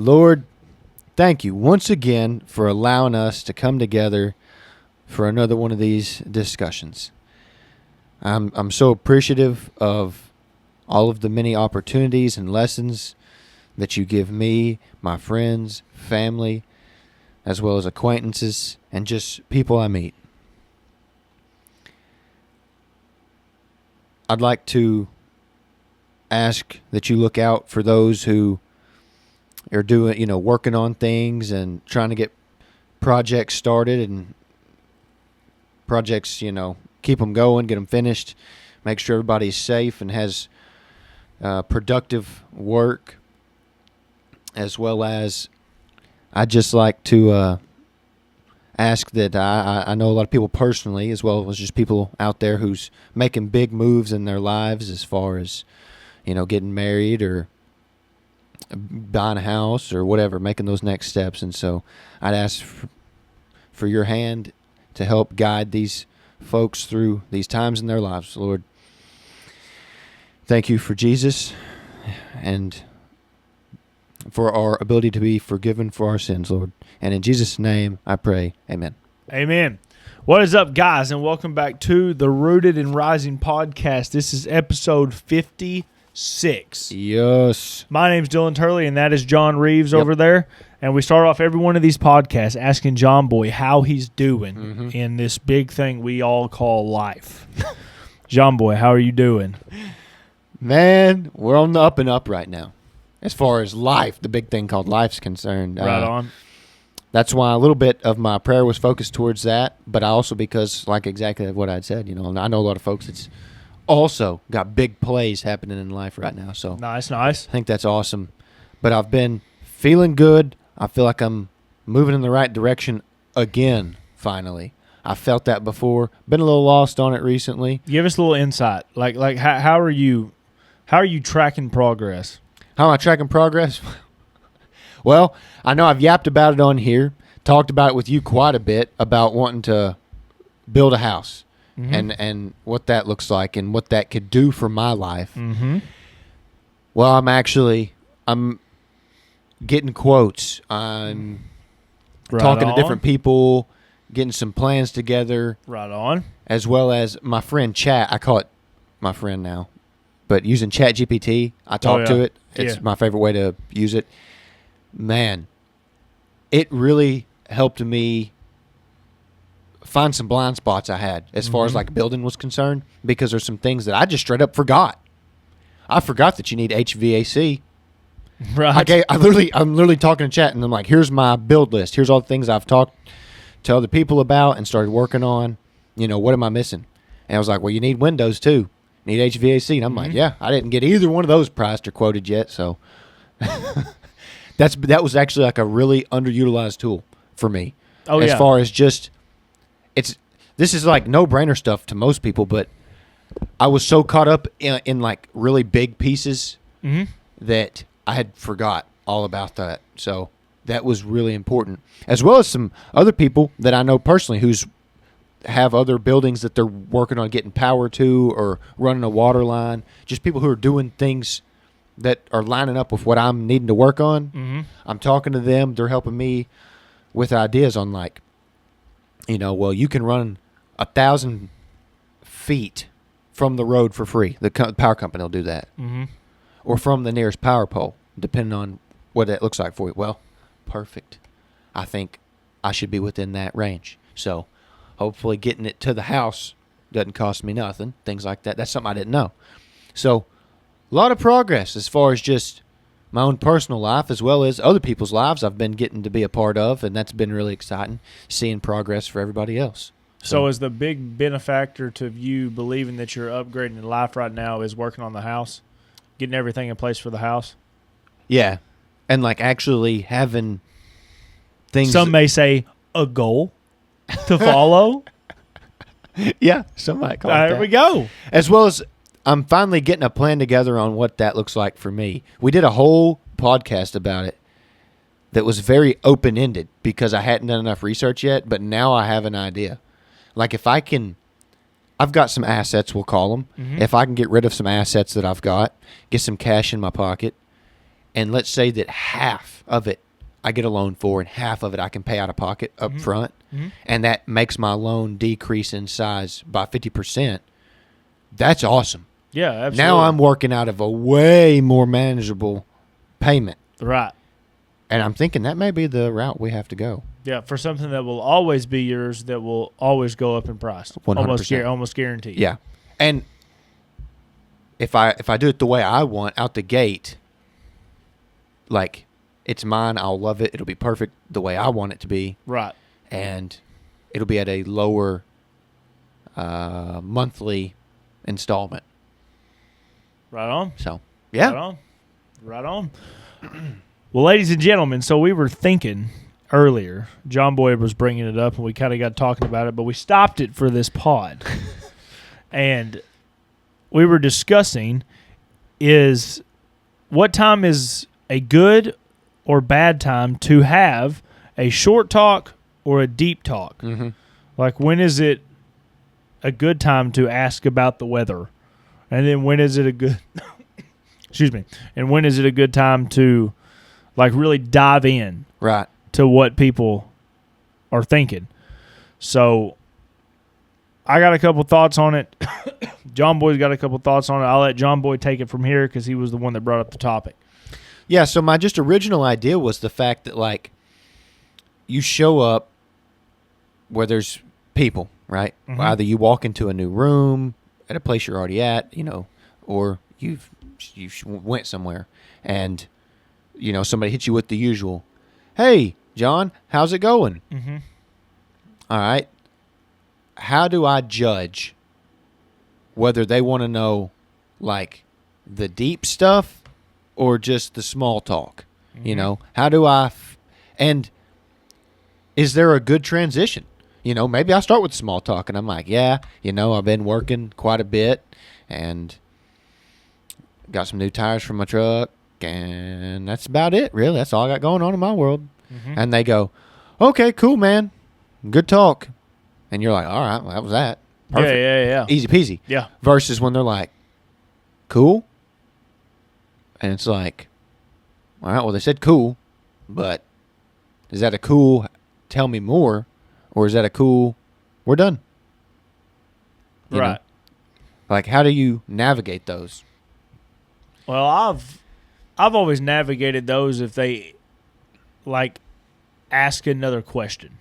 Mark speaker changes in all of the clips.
Speaker 1: Lord, thank you once again for allowing us to come together for another one of these discussions. I'm so appreciative of all of the many opportunities and lessons that you give me, my friends, family, as well as acquaintances, and just people I meet. I'd like to ask that you look out for those who are doing, working on things and trying to get projects started and projects, keep them going, get them finished, make sure everybody's safe and has productive work, as well as I'd just like to ask that I know a lot of people personally, as well as just people out there who's making big moves in their lives as far as, getting married or buying a house or whatever, making those next steps. And so I'd ask for your hand to help guide these folks through these times in their lives. Lord, thank you for Jesus and for our ability to be forgiven for our sins, Lord. And in Jesus' name I pray, amen.
Speaker 2: Amen. What is up, guys, and welcome back to the Rooted and Rising podcast. This is episode 56.
Speaker 1: Yes.
Speaker 2: My name's Dylan Turley, and that is John Reeves over there. And we start off every one of these podcasts asking John Boy how he's doing in this big thing we all call life. John Boy, how are you doing?
Speaker 1: Man, we're on the up and up right now. As far as life, the big thing called life's concerned.
Speaker 2: Right on.
Speaker 1: That's why a little bit of my prayer was focused towards that, but also because, like exactly what I'd said, and I know a lot of folks that's also got big plays happening in life right now. So
Speaker 2: Nice.
Speaker 1: I think that's awesome. But I've been feeling good. I feel like I'm moving in the right direction again, finally. I felt that before. Been a little lost on it recently.
Speaker 2: Give us a little insight. Like how are you tracking progress?
Speaker 1: How am I tracking progress? Well, I know I've yapped about it on here, talked about it with you quite a bit about wanting to build a house and what that looks like and what that could do for my life.
Speaker 2: Mm-hmm.
Speaker 1: Well, I'm getting quotes. I'm talking to different people, getting some plans together.
Speaker 2: Right on.
Speaker 1: As well as my friend Chat. I call it my friend now. But using ChatGPT, I talk to it. It's my favorite way to use it. Man, it really helped me find some blind spots I had as far as like building was concerned, because there's some things that I just straight up forgot. I forgot that you need HVAC.
Speaker 2: Right.
Speaker 1: I'm literally talking to Chat, and I'm like, here's my build list. Here's all the things I've talked to other people about and started working on. What am I missing? And I was like, well, you need windows too. Need HVAC. And I'm like, yeah, I didn't get either one of those priced or quoted yet. So that was actually like a really underutilized tool for me. As far as just, this is like no-brainer stuff to most people, but I was so caught up in like really big pieces that I had forgot all about that. So that was really important. As well as some other people that I know personally who's have other buildings that they're working on getting power to or running a water line. Just people who are doing things that are lining up with what I'm needing to work on. I'm talking to them. They're helping me with ideas on like, well, you can run 1,000 feet from the road for free. The power company will do that. Or from the nearest power pole, depending on what that looks like for you. Well, perfect. I think I should be within that range. So hopefully getting it to the house doesn't cost me nothing, things like that. That's something I didn't know. So a lot of progress as far as just my own personal life as well as other people's lives I've been getting to be a part of, and that's been really exciting, seeing progress for everybody else.
Speaker 2: So is the big benefactor to you believing that you're upgrading in life right now is working on the house, getting everything in place for the house?
Speaker 1: Yeah, and like actually having things.
Speaker 2: Some may say a goal to follow.
Speaker 1: Yeah, some might call it that.
Speaker 2: There we go.
Speaker 1: As well as I'm finally getting a plan together on what that looks like for me. We did a whole podcast about it that was very open-ended because I hadn't done enough research yet, but now I have an idea. Like if I can, I've got some assets, we'll call them. If I can get rid of some assets that I've got, get some cash in my pocket, and let's say that half of it I get a loan for and half of it I can pay out of pocket up front, and that makes my loan decrease in size by 50%, that's awesome.
Speaker 2: Yeah, absolutely.
Speaker 1: Now I'm working out of a way more manageable payment.
Speaker 2: Right.
Speaker 1: And I'm thinking that may be the route we have to go.
Speaker 2: Yeah, for something that will always be yours, that will always go up in price.
Speaker 1: 100%.
Speaker 2: Almost guaranteed.
Speaker 1: Yeah. And if I do it the way I want out the gate, like, it's mine, I'll love it, it'll be perfect the way I want it to be.
Speaker 2: Right.
Speaker 1: And it'll be at a lower monthly installment.
Speaker 2: Right on.
Speaker 1: So, yeah.
Speaker 2: Right on. Well, ladies and gentlemen, so we were thinking earlier, John Boyd was bringing it up, and we kind of got talking about it, but we stopped it for this pod. And we were discussing is what time is a good or bad time to have a short talk or a deep talk?
Speaker 1: Mm-hmm.
Speaker 2: Like, when is it a good time to ask about the weather? And then when is it a good excuse me. And when is it a good time to like really dive in
Speaker 1: right
Speaker 2: to what people are thinking? So I got a couple thoughts on it. John Boyd's got a couple thoughts on it. I'll let John Boyd take it from here because he was the one that brought up the topic.
Speaker 1: Yeah, so my just original idea was the fact that, like, you show up where there's people, right? Mm-hmm. Either you walk into a new room at a place you're already at, you know, or you went somewhere and, you know, somebody hits you with the usual, hey, John, how's it going?
Speaker 2: Mm-hmm.
Speaker 1: All right. How do I judge whether they want to know, like, the deep stuff or just the small talk? Mm-hmm. You know, how do I and is there a good transition? You know, maybe I start with small talk and I'm like, yeah, you know, I've been working quite a bit and got some new tires for my truck, and that's about it, really. That's all I got going on in my world. Mm-hmm. And they go, okay, cool, man. Good talk. And you're like, all right, well, that was that. Perfect.
Speaker 2: Yeah.
Speaker 1: Easy peasy.
Speaker 2: Yeah.
Speaker 1: Versus when they're like, cool. And it's like, all right, well, they said cool, but is that a cool, tell me more, or is that a cool, we're done? You
Speaker 2: right.
Speaker 1: know? Like, how do you navigate those?
Speaker 2: Well, I've always navigated those if they, like, ask another question.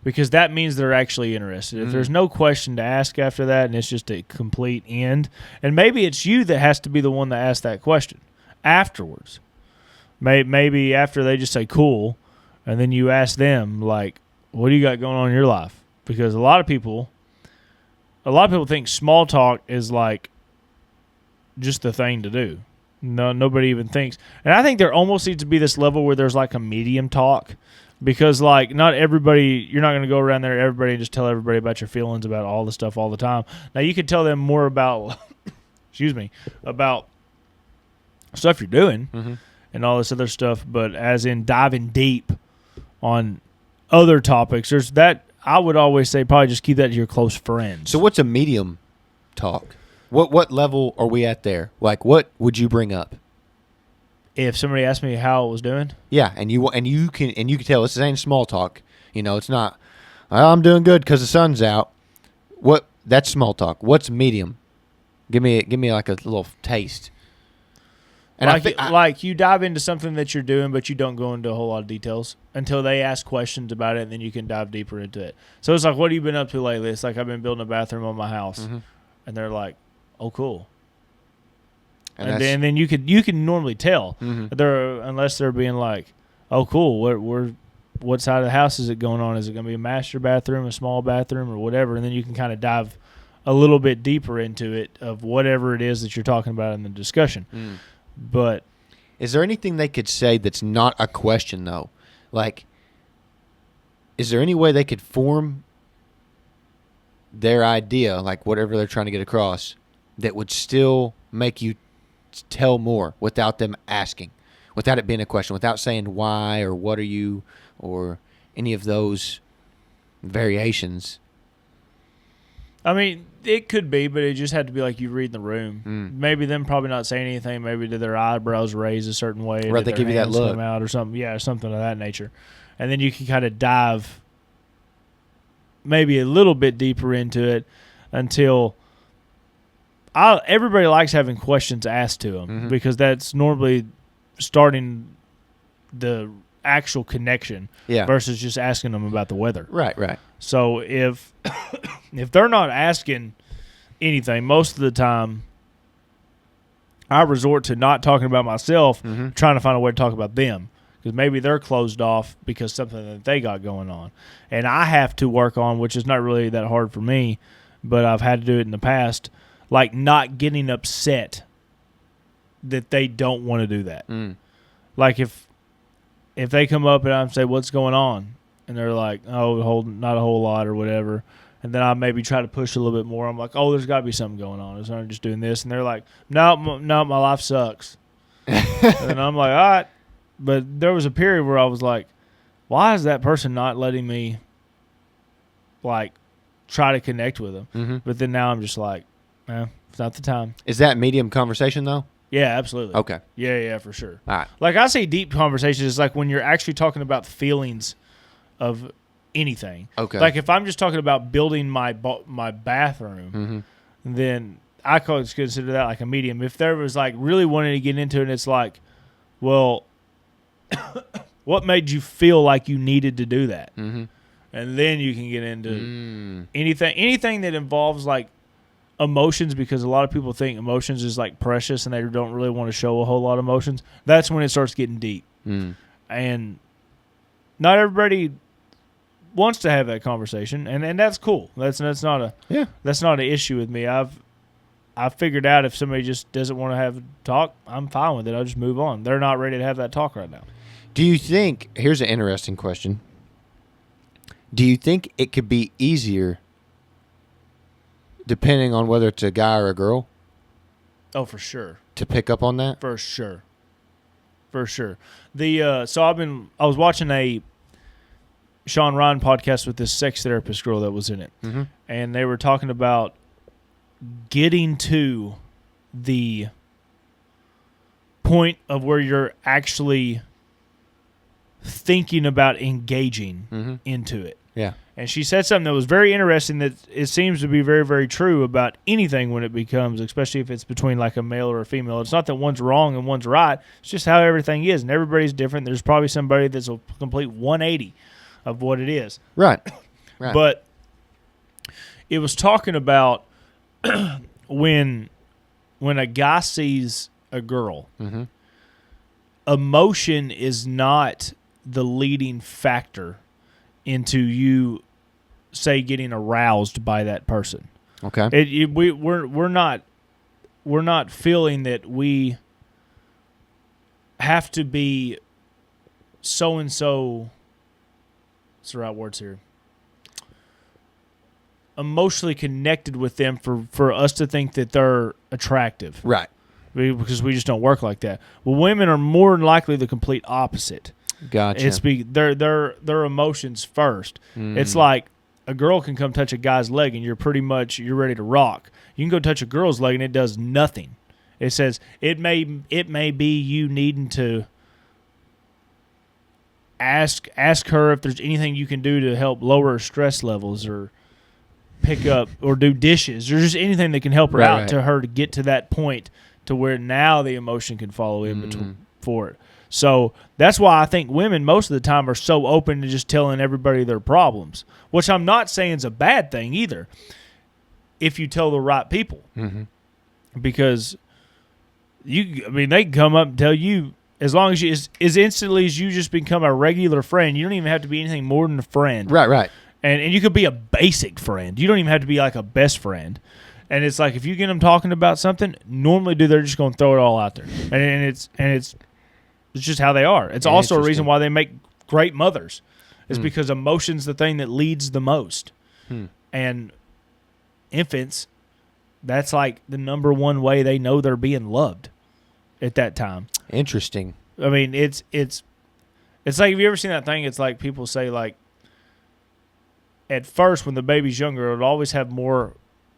Speaker 2: Because that means they're actually interested. If there's no question to ask after that and it's just a complete end, and maybe it's you that has to be the one that asks that question afterwards. Maybe after they just say cool, and then you ask them, like, what do you got going on in your life? Because a lot of people think small talk is like just the thing to do. No, nobody even thinks. And I think there almost needs to be this level where there's like a medium talk. Because, like, not everybody, you're not going to go around there, everybody, and just tell everybody about your feelings about all the stuff all the time. Now, you could tell them more about, about stuff you're doing and all this other stuff, but as in diving deep on other topics, there's that, I would always say probably just keep that to your close friends.
Speaker 1: So what's a medium talk? What level are we at there? Like, what would you bring up?
Speaker 2: If somebody asked me how I was doing,
Speaker 1: yeah, and you can tell this ain't small talk. You know, it's not. I'm doing good because the sun's out. That's small talk. What's medium? Give me like a little taste. And
Speaker 2: like you dive into something that you're doing, but you don't go into a whole lot of details until they ask questions about it, and then you can dive deeper into it. So it's like, what have you been up to lately? It's like, I've been building a bathroom on my house, and they're like, oh, cool. And then you can normally tell unless they're being like, oh, cool, what side of the house is it going on? Is it going to be a master bathroom, a small bathroom, or whatever? And then you can kind of dive a little bit deeper into it of whatever it is that you're talking about in the discussion. But
Speaker 1: is there anything they could say that's not a question though? Like, is there any way they could form their idea, like whatever they're trying to get across, that would still make you tell more without them asking, without it being a question, without saying why or what are you or any of those variations?
Speaker 2: I mean, it could be, but it just had to be like you read the room. Maybe them probably not saying anything. Maybe did their eyebrows raise a certain way?
Speaker 1: Right, they give you that look
Speaker 2: come out or something. Yeah, something of that nature. And then you can kind of dive maybe a little bit deeper into it until everybody likes having questions asked to them because that's normally starting the actual connection versus just asking them about the weather.
Speaker 1: Right.
Speaker 2: So if they're not asking anything, most of the time I resort to not talking about myself, trying to find a way to talk about them. Because maybe they're closed off because something that they got going on. And I have to work on, which is not really that hard for me, but I've had to do it in the past, like not getting upset that they don't want to do that. Like if they come up and I say, what's going on? And they're like, oh, not a whole lot or whatever. And then I maybe try to push a little bit more. I'm like, oh, there's got to be something going on. It's not just doing this. And they're like, no, my life sucks. And I'm like, all right. But there was a period where I was like, why is that person not letting me, like, try to connect with them? But then now I'm just like, it's not the time.
Speaker 1: Is that medium conversation, though?
Speaker 2: Yeah, absolutely.
Speaker 1: Okay.
Speaker 2: Yeah, for sure.
Speaker 1: All right.
Speaker 2: Like, I say deep conversations is like when you're actually talking about feelings of anything.
Speaker 1: Okay.
Speaker 2: Like, if I'm just talking about building my bathroom, then I could consider that like a medium. If there was, like, really wanting to get into it and it's like, well, what made you feel like you needed to do that? And then you can get into anything that involves like emotions, because a lot of people think emotions is like precious and they don't really want to show a whole lot of emotions. That's when it starts getting deep. And not everybody wants to have that conversation, and that's cool. That's not an issue with me. I've figured out if somebody just doesn't want to have a talk, I'm fine with it. I'll just move on. They're not ready to have that talk right now.
Speaker 1: Do you think, here's an interesting question. Do you think it could be easier depending on whether it's a guy or a girl?
Speaker 2: Oh, for sure.
Speaker 1: To pick up on that?
Speaker 2: For sure. So I was watching a Sean Ryan podcast with this sex therapist girl that was in it. And they were talking about getting to the point of where you're actually thinking about engaging into it.
Speaker 1: Yeah.
Speaker 2: And she said something that was very interesting that it seems to be very, very true about anything when it becomes, especially if it's between like a male or a female. It's not that one's wrong and one's right. It's just how everything is, and everybody's different. There's probably somebody that's a complete 180 of what it is.
Speaker 1: Right.
Speaker 2: But it was talking about when a guy sees a girl, emotion is not the leading factor into you, say, getting aroused by that person.
Speaker 1: Okay.
Speaker 2: We're not feeling that we have to be so and so. What's the right words here? Emotionally connected with them for us to think that they're attractive.
Speaker 1: Right.
Speaker 2: Because we just don't work like that. Well, women are more than likely the complete opposite.
Speaker 1: Gotcha.
Speaker 2: It's their emotions first. It's like a girl can come touch a guy's leg and you're ready to rock. You can go touch a girl's leg and it does nothing. It says it may be you needing to ask her if there's anything you can do to help lower her stress levels or pick up or do dishes or just anything that can help her out to her to get to that point to where now the emotion can follow in between for it. So that's why I think women most of the time are so open to just telling everybody their problems, which I'm not saying is a bad thing either if you tell the right people. Because they can come up and tell you, as long as as instantly as you just become a regular friend, you don't even have to be anything more than a friend.
Speaker 1: Right.
Speaker 2: And you could be a basic friend. You don't even have to be like a best friend. And it's like if you get them talking about something, normally they're just going to throw it all out there. And it's just how they are. It's also a reason why they make great mothers. It's because emotion's the thing that leads the most. And infants, that's like the number one way they know they're being loved at that time.
Speaker 1: Interesting.
Speaker 2: I mean, it's like, have you ever seen that thing? It's like people say, like, at first when the baby's younger, it'll always have more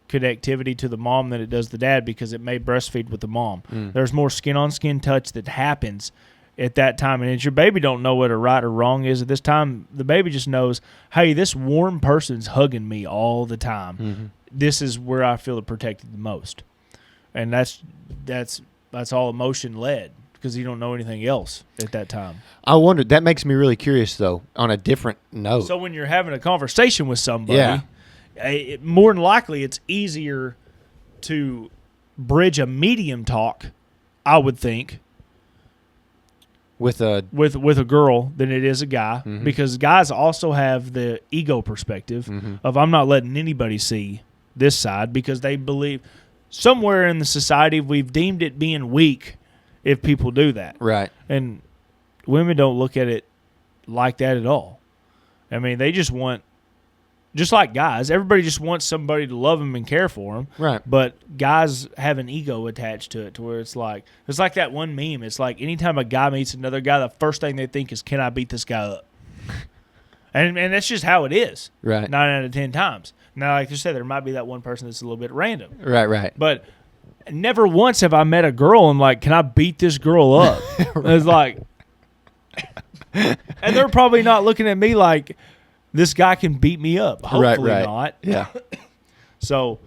Speaker 2: connectivity to the mom than it does the dad because it may breastfeed with the mom. There's more skin-on-skin touch that happens at that time. And your baby don't know what a right or wrong is at this time. The baby just knows, hey, this warm person's hugging me all the time. This is where I feel protected the most. And that's all emotion-led because you don't know anything else at that time.
Speaker 1: I wonder, that makes me really curious, though, on a different note.
Speaker 2: So when you're having a conversation with somebody, more than likely it's easier to bridge a medium talk, I would think,
Speaker 1: with a
Speaker 2: girl than it is a guy, because guys also have the ego perspective of I'm not letting anybody see this side because they believe somewhere in the society we've deemed it being weak if people do that.
Speaker 1: Right.
Speaker 2: And women don't look at it like that at all. I mean, they just want, just like guys, everybody just wants somebody to love them and care for them.
Speaker 1: Right.
Speaker 2: But guys have an ego attached to it to where it's like that one meme. It's like anytime a guy meets another guy, the first thing they think is, can I beat this guy up? And that's just how it is.
Speaker 1: Right. 9
Speaker 2: out of 10 times. Now, like you said, there might be that one person that's a little bit random.
Speaker 1: Right.
Speaker 2: But never once have I met a girl and like, can I beat this girl up? Right. It's like, and they're probably not looking at me like this guy can beat me up. Hopefully not.
Speaker 1: Yeah.
Speaker 2: So,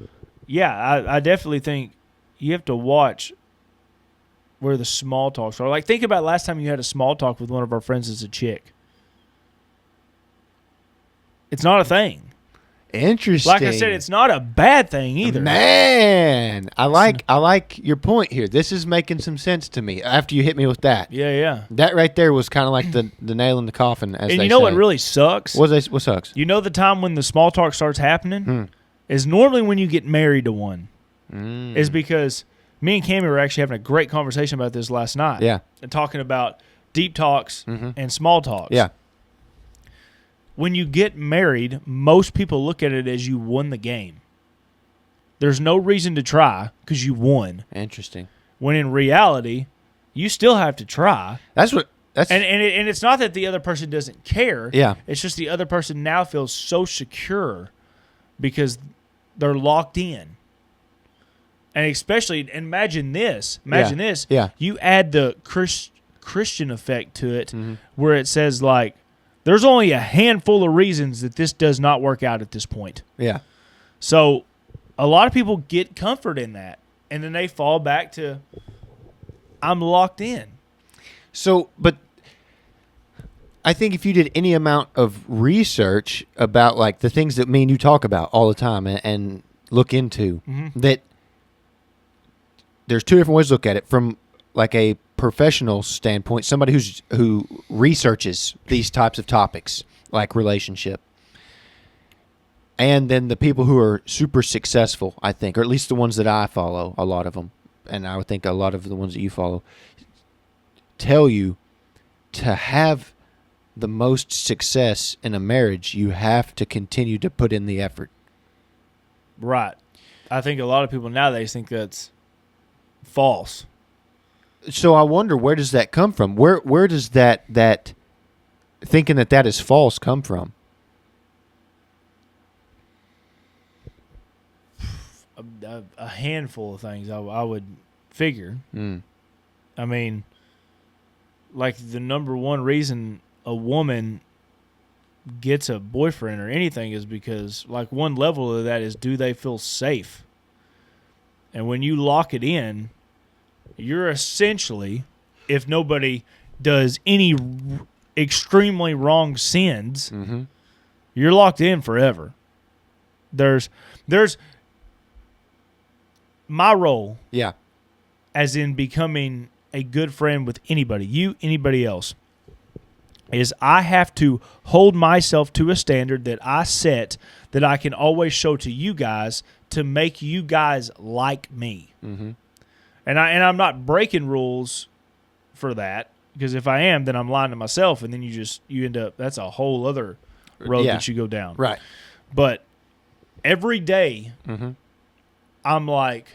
Speaker 2: yeah, I definitely think you have to watch where the small talks are. Like, think about last time you had a small talk with one of our friends as a chick. It's not a thing.
Speaker 1: Interesting.
Speaker 2: Like I said, it's not a bad thing either.
Speaker 1: Man, I like your point here. This is making some sense to me after you hit me with that.
Speaker 2: Yeah.
Speaker 1: That right there was kind of like the nail in the coffin, as they say.
Speaker 2: And you know what really sucks?
Speaker 1: What sucks?
Speaker 2: You know the time when the small talk starts happening is normally when you get married to one. Is because me and Cammie were actually having a great conversation about this last night.
Speaker 1: Yeah.
Speaker 2: And talking about deep talks and small talks.
Speaker 1: Yeah.
Speaker 2: When you get married, most people look at it as you won the game. There's no reason to try because you won.
Speaker 1: Interesting.
Speaker 2: When in reality, you still have to try. And it's not that the other person doesn't care.
Speaker 1: Yeah.
Speaker 2: It's just the other person now feels so secure because they're locked in. And especially, imagine this.
Speaker 1: Yeah.
Speaker 2: You add the Christian effect to it where it says like, there's only a handful of reasons that this does not work out at this point.
Speaker 1: Yeah.
Speaker 2: So a lot of people get comfort in that, and then they fall back to, I'm locked in.
Speaker 1: So, but I think if you did any amount of research about like the things that me and you talk about all the time and look into, that there's two different ways to look at it. From like a professional standpoint, somebody who researches these types of topics like relationship, and then the people who are super successful, I think, or at least the ones that I follow, a lot of them, and I would think a lot of the ones that you follow, tell you to have the most success in a marriage, you have to continue to put in the effort.
Speaker 2: Right. I think a lot of people nowadays think that's false.
Speaker 1: So I wonder, where does that come from? Where does that thinking that is false come from?
Speaker 2: A handful of things I would figure. I mean, like the number one reason a woman gets a boyfriend or anything is because, like, one level of that is, do they feel safe? And when you lock it in, you're essentially, if nobody does any extremely wrong sins, you're locked in forever. There's my role, as in becoming a good friend with anybody, anybody else, is I have to hold myself to a standard that I set that I can always show to you guys to make you guys like me. And I'm not breaking rules for that, because if I am, then I'm lying to myself, and then you end up, that's a whole other road that you go down.
Speaker 1: Right.
Speaker 2: But every day, I'm like,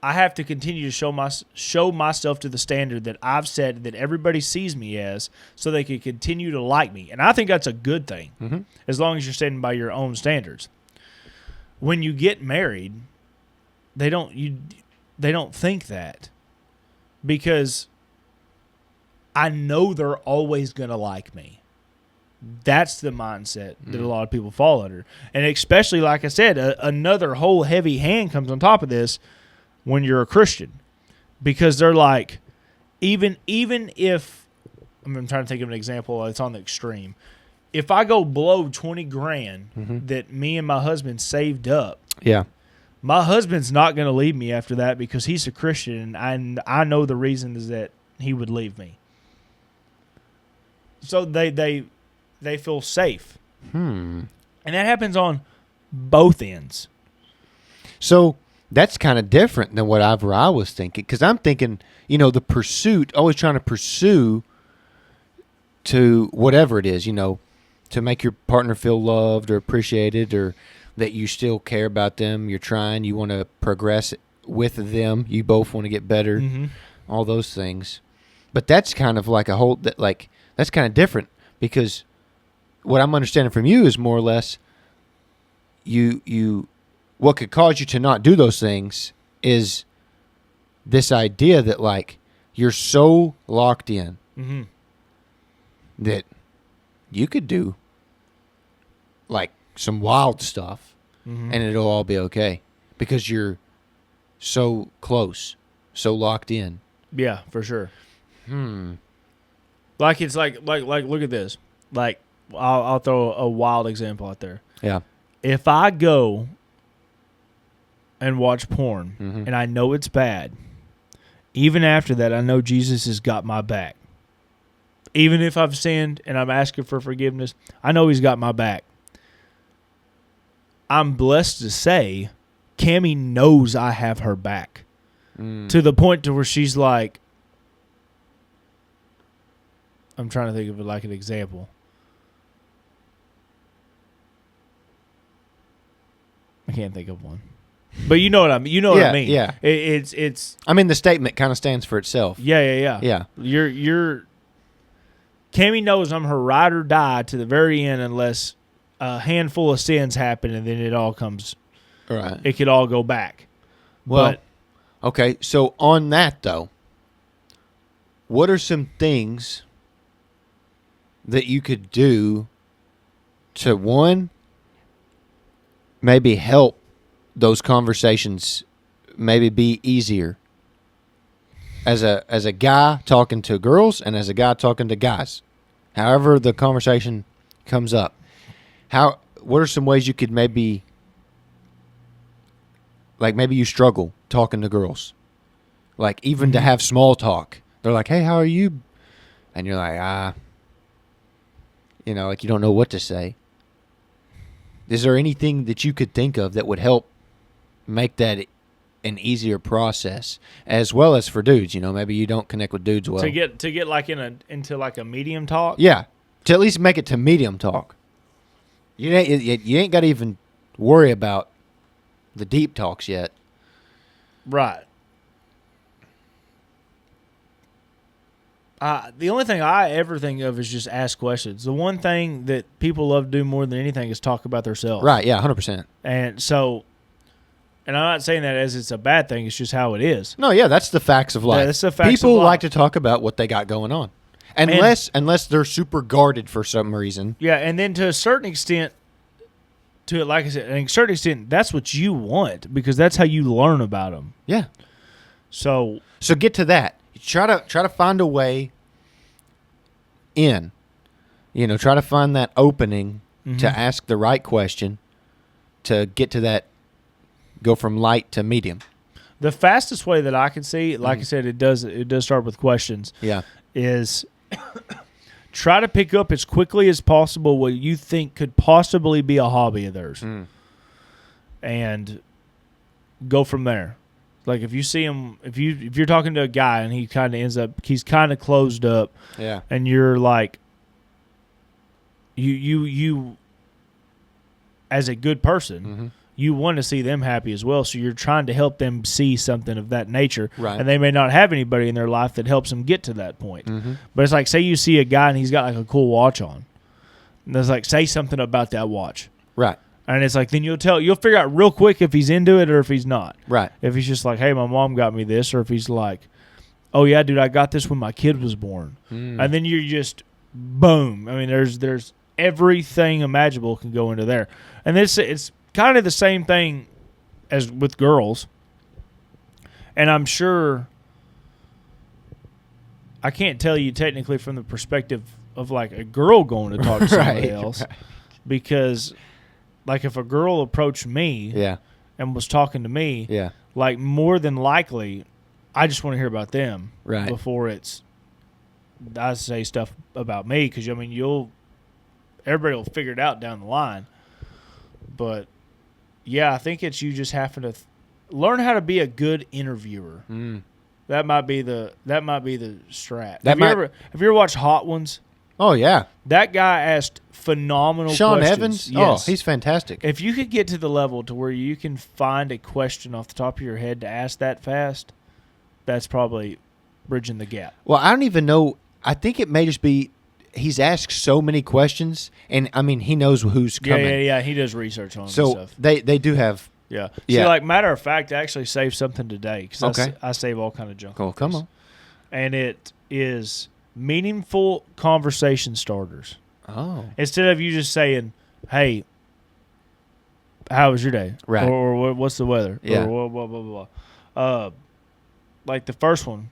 Speaker 2: I have to continue to show myself to the standard that I've set, that everybody sees me as, so they can continue to like me. And I think that's a good thing, as long as you're standing by your own standards. when you get married, they don't think that, because I know they're always going to like me. That's the mindset that a lot of people fall under. And especially, like I said, another whole heavy hand comes on top of this when you're a Christian, because they're like, even if, I'm trying to think of an example that's on the extreme. If I go blow $20,000 that me and my husband saved up, my husband's not going to leave me after that because he's a Christian, and I know the reason is that he would leave me. So they feel safe. And that happens on both ends.
Speaker 1: So that's kind of different than whatever I was thinking, because I'm thinking, the pursuit, always trying to pursue to whatever it is, to make your partner feel loved or appreciated, or that you still care about them. You're trying, you want to progress with them. You both want to get better, all those things. But that's kind of like that's kind of different, because what I'm understanding from you is more or less what could cause you to not do those things is this idea that like you're so locked in that you could do like some wild stuff and it'll all be okay because you're so close, so locked in.
Speaker 2: Yeah, for sure. Like it's like look at this. Like I'll throw a wild example out there.
Speaker 1: Yeah.
Speaker 2: If I go and watch porn and I know it's bad, even after that I know Jesus has got my back. Even if I've sinned and I'm asking for forgiveness, I know he's got my back. I'm blessed to say Cammie knows I have her back to the point to where she's like, I'm trying to think of it like an example. I can't think of one, but you know what I mean. You know what I mean.
Speaker 1: Yeah.
Speaker 2: It's.
Speaker 1: I mean, the statement kind of stands for itself.
Speaker 2: Yeah. You're. Cammie knows I'm her ride or die to the very end, unless a handful of sins happen, and then it all comes.
Speaker 1: Right.
Speaker 2: It could all go back.
Speaker 1: Well, okay. So on that though, what are some things that you could do to, one, maybe help those conversations maybe be easier as a guy talking to girls and as a guy talking to guys, however the conversation comes up? What are some ways you could maybe you struggle talking to girls, like even to have small talk? They're like, hey, how are you? And you're like, like you don't know what to say. Is there anything that you could think of that would help make that an easier process, as well as for dudes? Maybe you don't connect with dudes well.
Speaker 2: To get like into like a medium talk.
Speaker 1: Yeah, to at least make it to medium talk. You ain't got to even worry about the deep talks yet.
Speaker 2: Right. The only thing I ever think of is just ask questions. The one thing that people love to do more than anything is talk about themselves.
Speaker 1: Right, yeah, 100%.
Speaker 2: And so, and I'm not saying that as it's a bad thing, it's just how it is.
Speaker 1: No, yeah, that's the facts of life.
Speaker 2: Yeah, that's the facts
Speaker 1: people
Speaker 2: of life.
Speaker 1: like to talk about what they got going on. Unless they're super guarded for some reason.
Speaker 2: Yeah, and then to a certain extent, like I said, a certain extent, that's what you want, because that's how you learn about them.
Speaker 1: Yeah.
Speaker 2: So
Speaker 1: get to that. Try to find a way in. Try to find that opening to ask the right question to get to that, go from light to medium.
Speaker 2: The fastest way that I can see, like I said, it does start with questions.
Speaker 1: Yeah.
Speaker 2: Is try to pick up as quickly as possible what you think could possibly be a hobby of theirs, and go from there. Like if you see him, if you're talking to a guy and he kind of he's kind of closed up,
Speaker 1: yeah,
Speaker 2: and you're like, you as a good person, you want to see them happy as well. So you're trying to help them see something of that nature,
Speaker 1: right?
Speaker 2: And they may not have anybody in their life that helps them get to that point. But it's like, say you see a guy and he's got like a cool watch on, and it's like, say something about that watch,
Speaker 1: right?
Speaker 2: And it's like, then you'll figure out real quick if he's into it or if he's not.
Speaker 1: Right.
Speaker 2: If he's just like, hey, my mom got me this, or if he's like, oh yeah, dude, I got this when my kid was born. And then you're just boom. I mean, there's everything imaginable can go into there. And it's kind of the same thing as with girls. And I'm sure I can't tell you technically from the perspective of like a girl going to talk to somebody else. Right. Because like if a girl approached me and was talking to me, like more than likely I just want to hear about them before I say stuff about me, because I mean everybody will figure it out down the line. But yeah, I think it's you just having to learn how to be a good interviewer. That might be the strat. Have you ever watched Hot Ones?
Speaker 1: Oh yeah,
Speaker 2: that guy asked phenomenal
Speaker 1: Sean
Speaker 2: questions.
Speaker 1: Evans.
Speaker 2: Yes.
Speaker 1: Oh, he's fantastic.
Speaker 2: If you could get to the level to where you can find a question off the top of your head to ask that fast, that's probably bridging the gap.
Speaker 1: Well, I don't even know. I think it may just be he's asked so many questions, and I mean he knows who's coming.
Speaker 2: Yeah. He does research on
Speaker 1: so
Speaker 2: stuff.
Speaker 1: They do have.
Speaker 2: Yeah. See, like matter of fact, I actually saved something today because I save all kind of junk.
Speaker 1: Cool. Come on.
Speaker 2: And it is meaningful conversation starters.
Speaker 1: Oh.
Speaker 2: Instead of you just saying, "Hey, how was your day?"
Speaker 1: Right.
Speaker 2: Or what's the weather?
Speaker 1: Yeah.
Speaker 2: Or blah blah blah. Like the first one,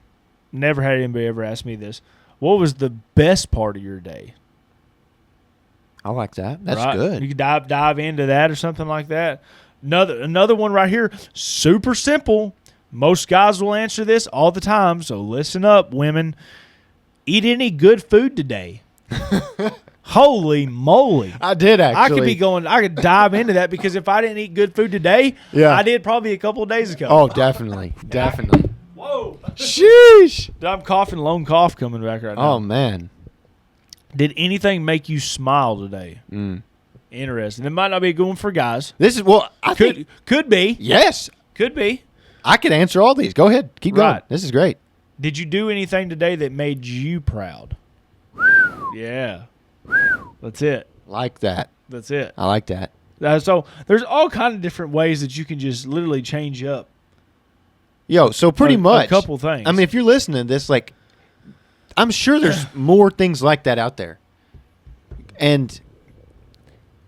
Speaker 2: never had anybody ever ask me this. What was the best part of your day?
Speaker 1: I like that. That's good.
Speaker 2: You could dive into that or something like that. Another one right here, super simple. Most guys will answer this all the time, so listen up, women. Eat any good food today? Holy moly.
Speaker 1: I did actually.
Speaker 2: I could dive into that, because if I didn't eat good food today, I did probably a couple of days ago.
Speaker 1: Oh, definitely. Definitely.
Speaker 2: Whoa.
Speaker 1: Sheesh.
Speaker 2: I'm coughing, lone cough coming back right now.
Speaker 1: Oh, man.
Speaker 2: Did anything make you smile today? Interesting. It might not be a good one for guys.
Speaker 1: This is, I think.
Speaker 2: Could be.
Speaker 1: Yes.
Speaker 2: Could be.
Speaker 1: I could answer all these. Go ahead. Keep going. This is great.
Speaker 2: Did you do anything today that made you proud? Yeah. That's it.
Speaker 1: Like that.
Speaker 2: That's it.
Speaker 1: I like that.
Speaker 2: So there's all kind of different ways that you can just literally change up.
Speaker 1: Yo, so pretty much.
Speaker 2: A couple things.
Speaker 1: I mean, if you're listening to this, like, I'm sure there's more things like that out there. And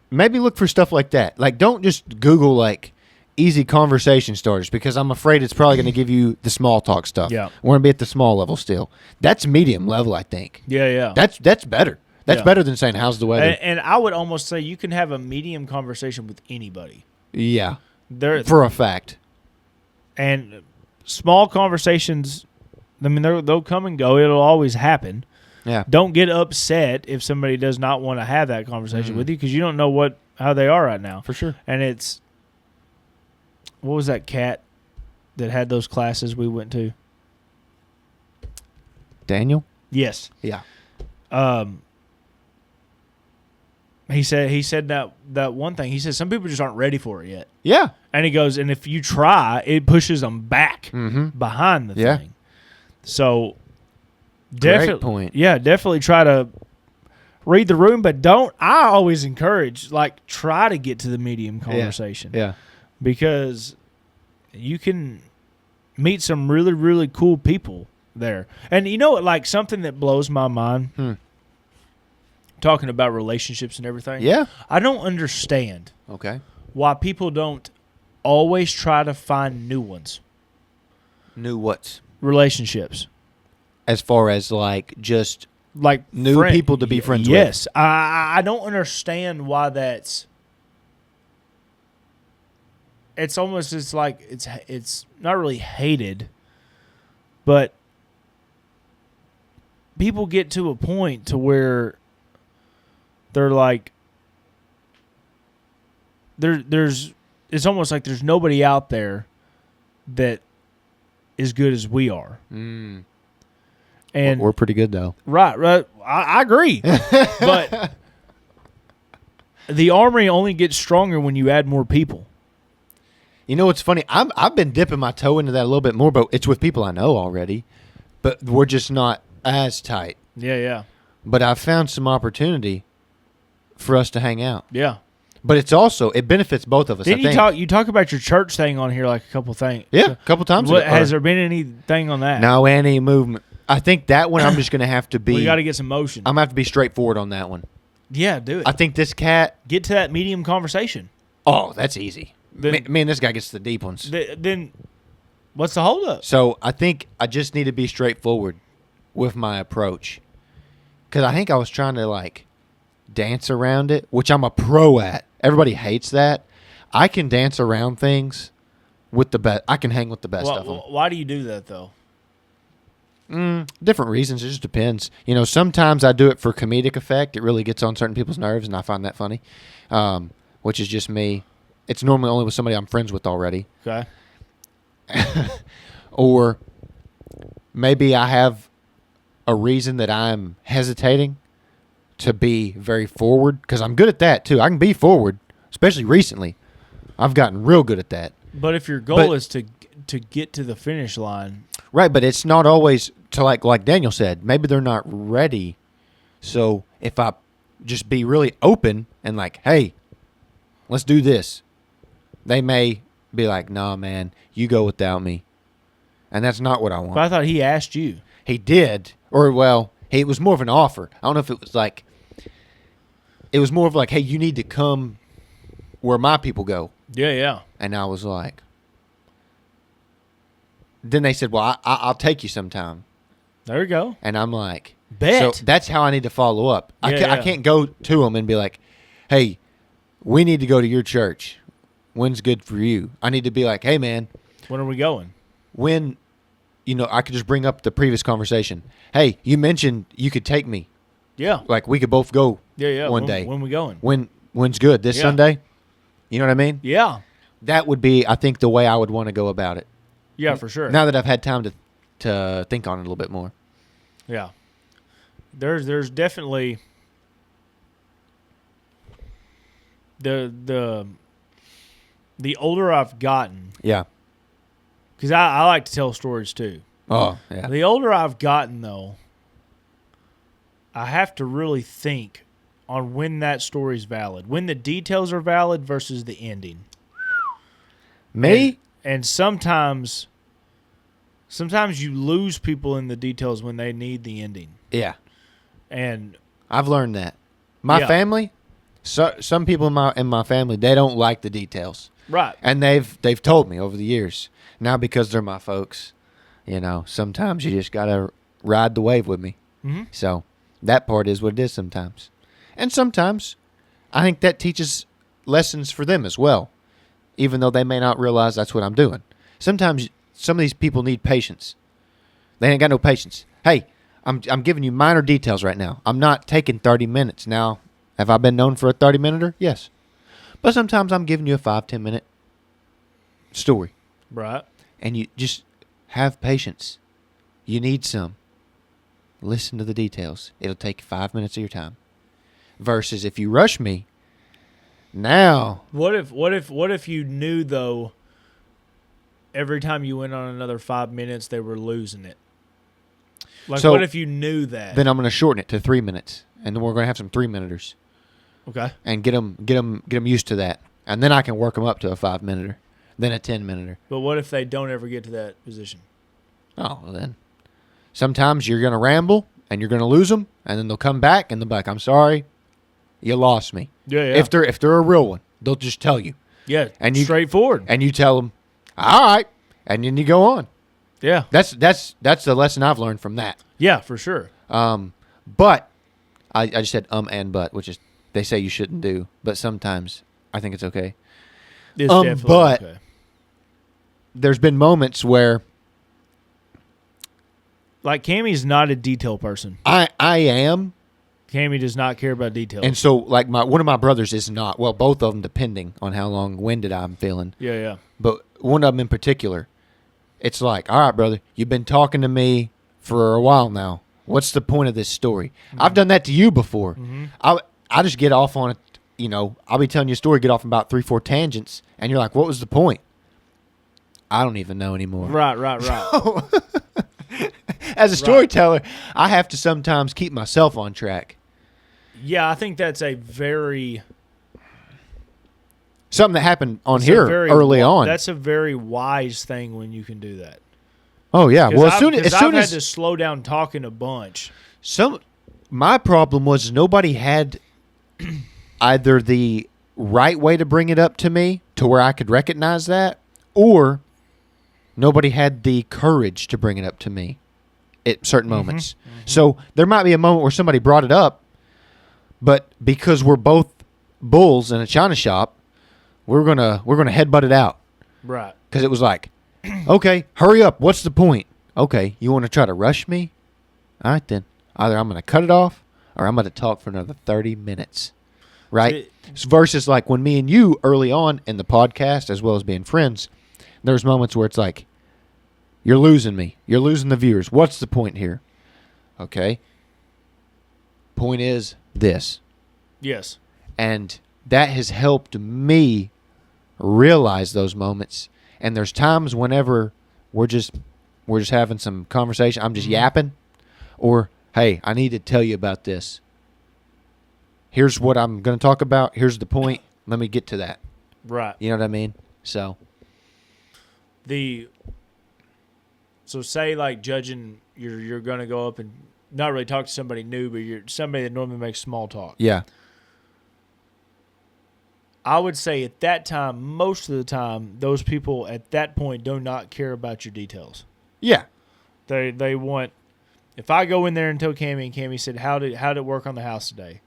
Speaker 1: maybe look for stuff like that. Like, don't just Google, like, easy conversation starters, because I'm afraid it's probably going to give you the small talk stuff.
Speaker 2: Yeah.
Speaker 1: We're going to be at the small level still. That's medium level, I think.
Speaker 2: Yeah.
Speaker 1: That's better. That's better than saying, how's the weather?
Speaker 2: And I would almost say you can have a medium conversation with anybody.
Speaker 1: Yeah. For a fact.
Speaker 2: And small conversations, I mean, they'll come and go. It'll always happen.
Speaker 1: Yeah.
Speaker 2: Don't get upset if somebody does not want to have that conversation with you, because you don't know how they are right now.
Speaker 1: For sure.
Speaker 2: And it's, what was that cat that had those classes we went to?
Speaker 1: Daniel?
Speaker 2: Yes.
Speaker 1: Yeah.
Speaker 2: He said that one thing. He said some people just aren't ready for it yet.
Speaker 1: Yeah.
Speaker 2: And he goes, and if you try, it pushes them back behind the thing. So definitely,
Speaker 1: great point.
Speaker 2: Yeah, definitely try to read the room, but don't. I always encourage, like, try to get to the medium conversation.
Speaker 1: Yeah.
Speaker 2: Because you can meet some really, really cool people there. And you know what, like, something that blows my mind, talking about relationships and everything.
Speaker 1: Yeah.
Speaker 2: I don't understand why people don't always try to find new ones.
Speaker 1: New what?
Speaker 2: Relationships.
Speaker 1: As far as, like, just
Speaker 2: like
Speaker 1: new people to be friends with.
Speaker 2: Yes. I don't understand why that's. It's almost, it's like, it's not really hated, but people get to a point to where they're like, it's almost like there's nobody out there that as good as we are. And
Speaker 1: we're pretty good, though.
Speaker 2: Right. I agree. But the armory only gets stronger when you add more people.
Speaker 1: You know what's funny? I've been dipping my toe into that a little bit more, but it's with people I know already. But we're just not as tight.
Speaker 2: Yeah.
Speaker 1: But I've found some opportunity for us to hang out.
Speaker 2: Yeah.
Speaker 1: But it's also, it benefits both of us.
Speaker 2: Didn't you talk about your church thing on here like a couple things?
Speaker 1: Yeah, a couple times.
Speaker 2: Has there been anything on that?
Speaker 1: No, any movement. I think that one I'm just going to have to be.
Speaker 2: We got to get some motion.
Speaker 1: I'm going to have to be straightforward on that one.
Speaker 2: Yeah, do it.
Speaker 1: I think this cat.
Speaker 2: Get to that medium conversation.
Speaker 1: Oh, that's easy. Me and this guy gets the deep ones.
Speaker 2: Then what's the holdup?
Speaker 1: So I think I just need to be straightforward with my approach. Because I think I was trying to, like, dance around it, which I'm a pro at. Everybody hates that. I can dance around things with the best. I can hang with the best of them.
Speaker 2: Why do you do that, though?
Speaker 1: Different reasons. It just depends. You know, sometimes I do it for comedic effect. It really gets on certain people's nerves, and I find that funny, which is just me. It's normally only with somebody I'm friends with already.
Speaker 2: Okay.
Speaker 1: Or maybe I have a reason that I'm hesitating to be very forward, because I'm good at that too. I can be forward, especially recently. I've gotten real good at that.
Speaker 2: But if your goal is to get to the finish line,
Speaker 1: right? But it's not always to like Daniel said. Maybe they're not ready. So if I just be really open and like, hey, let's do this, they may be like, nah, man, you go without me, and that's not what I want.
Speaker 2: But I thought he asked you.
Speaker 1: He did, or well, it was more of an offer. I don't know if it was like. It was more of like, hey, you need to come where my people go.
Speaker 2: Yeah, yeah.
Speaker 1: And I was like, then they said, well, I'll take you sometime.
Speaker 2: There you go.
Speaker 1: And I'm like,
Speaker 2: bet.
Speaker 1: So that's how I need to follow up.
Speaker 2: Yeah,
Speaker 1: I can't go to them and be like, hey, we need to go to your church. When's good for you? I need to be like, hey, man.
Speaker 2: When are we going?
Speaker 1: When, I could just bring up the previous conversation. Hey, you mentioned you could take me.
Speaker 2: Yeah.
Speaker 1: Like we could both go one day.
Speaker 2: When we going?
Speaker 1: When's good? This Sunday? You know what I mean?
Speaker 2: Yeah.
Speaker 1: That would be, I think, the way I would want to go about it.
Speaker 2: Yeah, for sure.
Speaker 1: Now that I've had time to think on it a little bit more.
Speaker 2: Yeah. There's definitely the older I've gotten.
Speaker 1: Yeah.
Speaker 2: Because I like to tell stories too.
Speaker 1: Oh, yeah.
Speaker 2: The older I've gotten, though, I have to really think on when that story's valid, when the details are valid versus the ending.
Speaker 1: Me?
Speaker 2: And sometimes you lose people in the details when they need the ending.
Speaker 1: Yeah.
Speaker 2: And
Speaker 1: I've learned that. My family, some people in my family, they don't like the details.
Speaker 2: Right.
Speaker 1: And they've told me over the years. Now because they're my folks, sometimes you just got to ride the wave with me.
Speaker 2: Mm-hmm.
Speaker 1: So that part is what it is sometimes. And sometimes I think that teaches lessons for them as well, even though they may not realize that's what I'm doing. Sometimes some of these people need patience. They ain't got no patience. Hey, I'm giving you minor details right now. I'm not taking 30 minutes. Now, have I been known for a 30-minuter? Yes. But sometimes I'm giving you a 5-10 minute story.
Speaker 2: Right.
Speaker 1: And you just have patience. You need some. Listen to the details. It'll take 5 minutes of your time. Versus if you rush me, now.
Speaker 2: What if you knew, though, every time you went on another 5 minutes they were losing it? Like,
Speaker 1: so,
Speaker 2: what if you knew that?
Speaker 1: Then I'm going to shorten it to 3 minutes, and then we're going to have some 3-minuters.
Speaker 2: Okay.
Speaker 1: And get them used to that, and then I can work them up to a 5-minuter, then a 10-minuter.
Speaker 2: But what if they don't ever get to that position?
Speaker 1: Oh, well then. Sometimes you're going to ramble, and you're going to lose them, and then they'll come back, and they'll be like, I'm sorry, you lost me.
Speaker 2: Yeah, yeah.
Speaker 1: If they're a real one, they'll just tell you.
Speaker 2: Yeah,
Speaker 1: and
Speaker 2: straightforward.
Speaker 1: And you tell them, all right, and then you go on.
Speaker 2: Yeah.
Speaker 1: That's the lesson I've learned from that.
Speaker 2: Yeah, for sure.
Speaker 1: But I just said and but, which is they say you shouldn't do, but sometimes I think it's okay.
Speaker 2: It's definitely
Speaker 1: but
Speaker 2: okay.
Speaker 1: There's been moments where,
Speaker 2: like, Cammy's not a detail person.
Speaker 1: I am.
Speaker 2: Cammy does not care about details.
Speaker 1: And so, like, one of my brothers is not. Well, both of them, depending on how long-winded I'm feeling.
Speaker 2: Yeah, yeah.
Speaker 1: But one of them in particular, it's like, all right, brother, you've been talking to me for a while now. What's the point of this story? Mm-hmm. I've done that to you before. Mm-hmm. I just get off on it. I'll be telling you a story, get off about 3-4 tangents, and you're like, what was the point? I don't even know anymore.
Speaker 2: Right.
Speaker 1: So, as a storyteller, I have to sometimes keep myself on track.
Speaker 2: Yeah, I think that's a very
Speaker 1: something that happened on here early on.
Speaker 2: That's a very wise thing when you can do that.
Speaker 1: Oh yeah. Well, as soon
Speaker 2: I've
Speaker 1: as
Speaker 2: had to slow down talking a bunch.
Speaker 1: My problem was nobody had either the right way to bring it up to me to where I could recognize that, or nobody had the courage to bring it up to me at certain moments. Mm-hmm. So there might be a moment where somebody brought it up, but because we're both bulls in a china shop, we're gonna headbutt it out,
Speaker 2: right?
Speaker 1: Because it was like, okay, hurry up. What's the point? Okay, you want to try to rush me? All right then. Either I'm gonna cut it off, or I'm gonna talk for another 30 minutes, right? Versus like when me and you early on in the podcast, as well as being friends, there's moments where it's like, you're losing me. You're losing the viewers. What's the point here? Okay. Point is this.
Speaker 2: Yes.
Speaker 1: And that has helped me realize those moments. And there's times whenever we're just having some conversation, I'm just yapping, or hey, I need to tell you about this. Here's what I'm going to talk about. Here's the point. Let me get to that.
Speaker 2: Right.
Speaker 1: You know what I mean? So
Speaker 2: say like judging, you're going to go up and not really talk to somebody new, but you're somebody that normally makes small talk.
Speaker 1: Yeah.
Speaker 2: I would say at that time, most of the time, those people at that point do not care about your details.
Speaker 1: Yeah.
Speaker 2: They want. If I go in there and tell Cammie, and Cammie said, "How did it work on the house today?"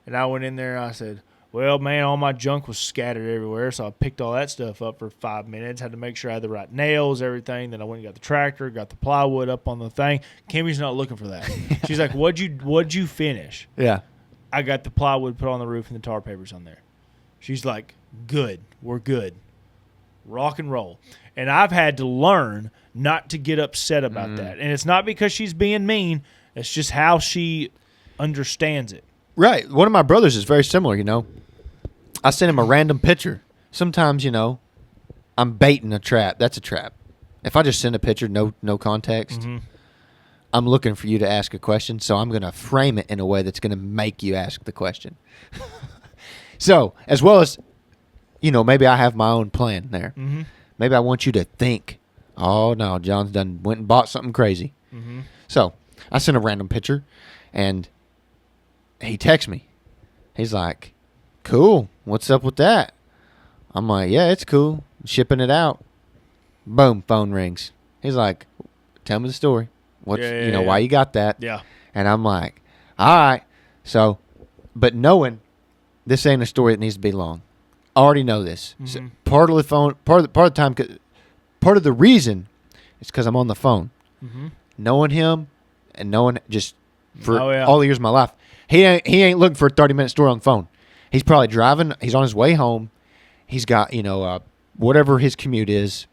Speaker 2: And I went in there and I said, "Well, man, all my junk was scattered everywhere, so I picked all that stuff up for 5 minutes. Had to make sure I had the right nails, everything. Then I went and got the tractor, got the plywood up on the thing." Cammie's not looking for that. She's like, "What'd you finish?"
Speaker 1: Yeah.
Speaker 2: I got the plywood put on the roof and the tar papers on there. She's like, "Good, we're good, rock and roll." And I've had to learn not to get upset about that. And it's not because she's being mean. It's just how she understands it.
Speaker 1: Right. One of my brothers is very similar, you know. I send him a random picture. Sometimes, you know, I'm baiting a trap. That's a trap. If I just send a picture, no context, I'm looking for you to ask a question, so I'm going to frame it in a way that's going to make you ask the question. So, as well as, you know, maybe I have my own plan there. Mm-hmm. Maybe I want you to think, oh, no, John's done went and bought something crazy. Mm-hmm. So, I sent a random picture, and he texts me. He's like, "Cool, what's up with that?" I'm like, "Yeah, it's cool. Shipping it out." Boom, phone rings. He's like, "Tell me the story. Why you got that?"
Speaker 2: Yeah.
Speaker 1: And I'm like, "All right." So, but knowing this ain't a story that needs to be long. I already know this. Mm-hmm. So part of the time, part of the reason is because I'm on the phone. Mm-hmm. Knowing him and knowing just for all the years of my life, he ain't looking for a 30-minute story on the phone. He's probably driving. He's on his way home. He's got, whatever his commute is,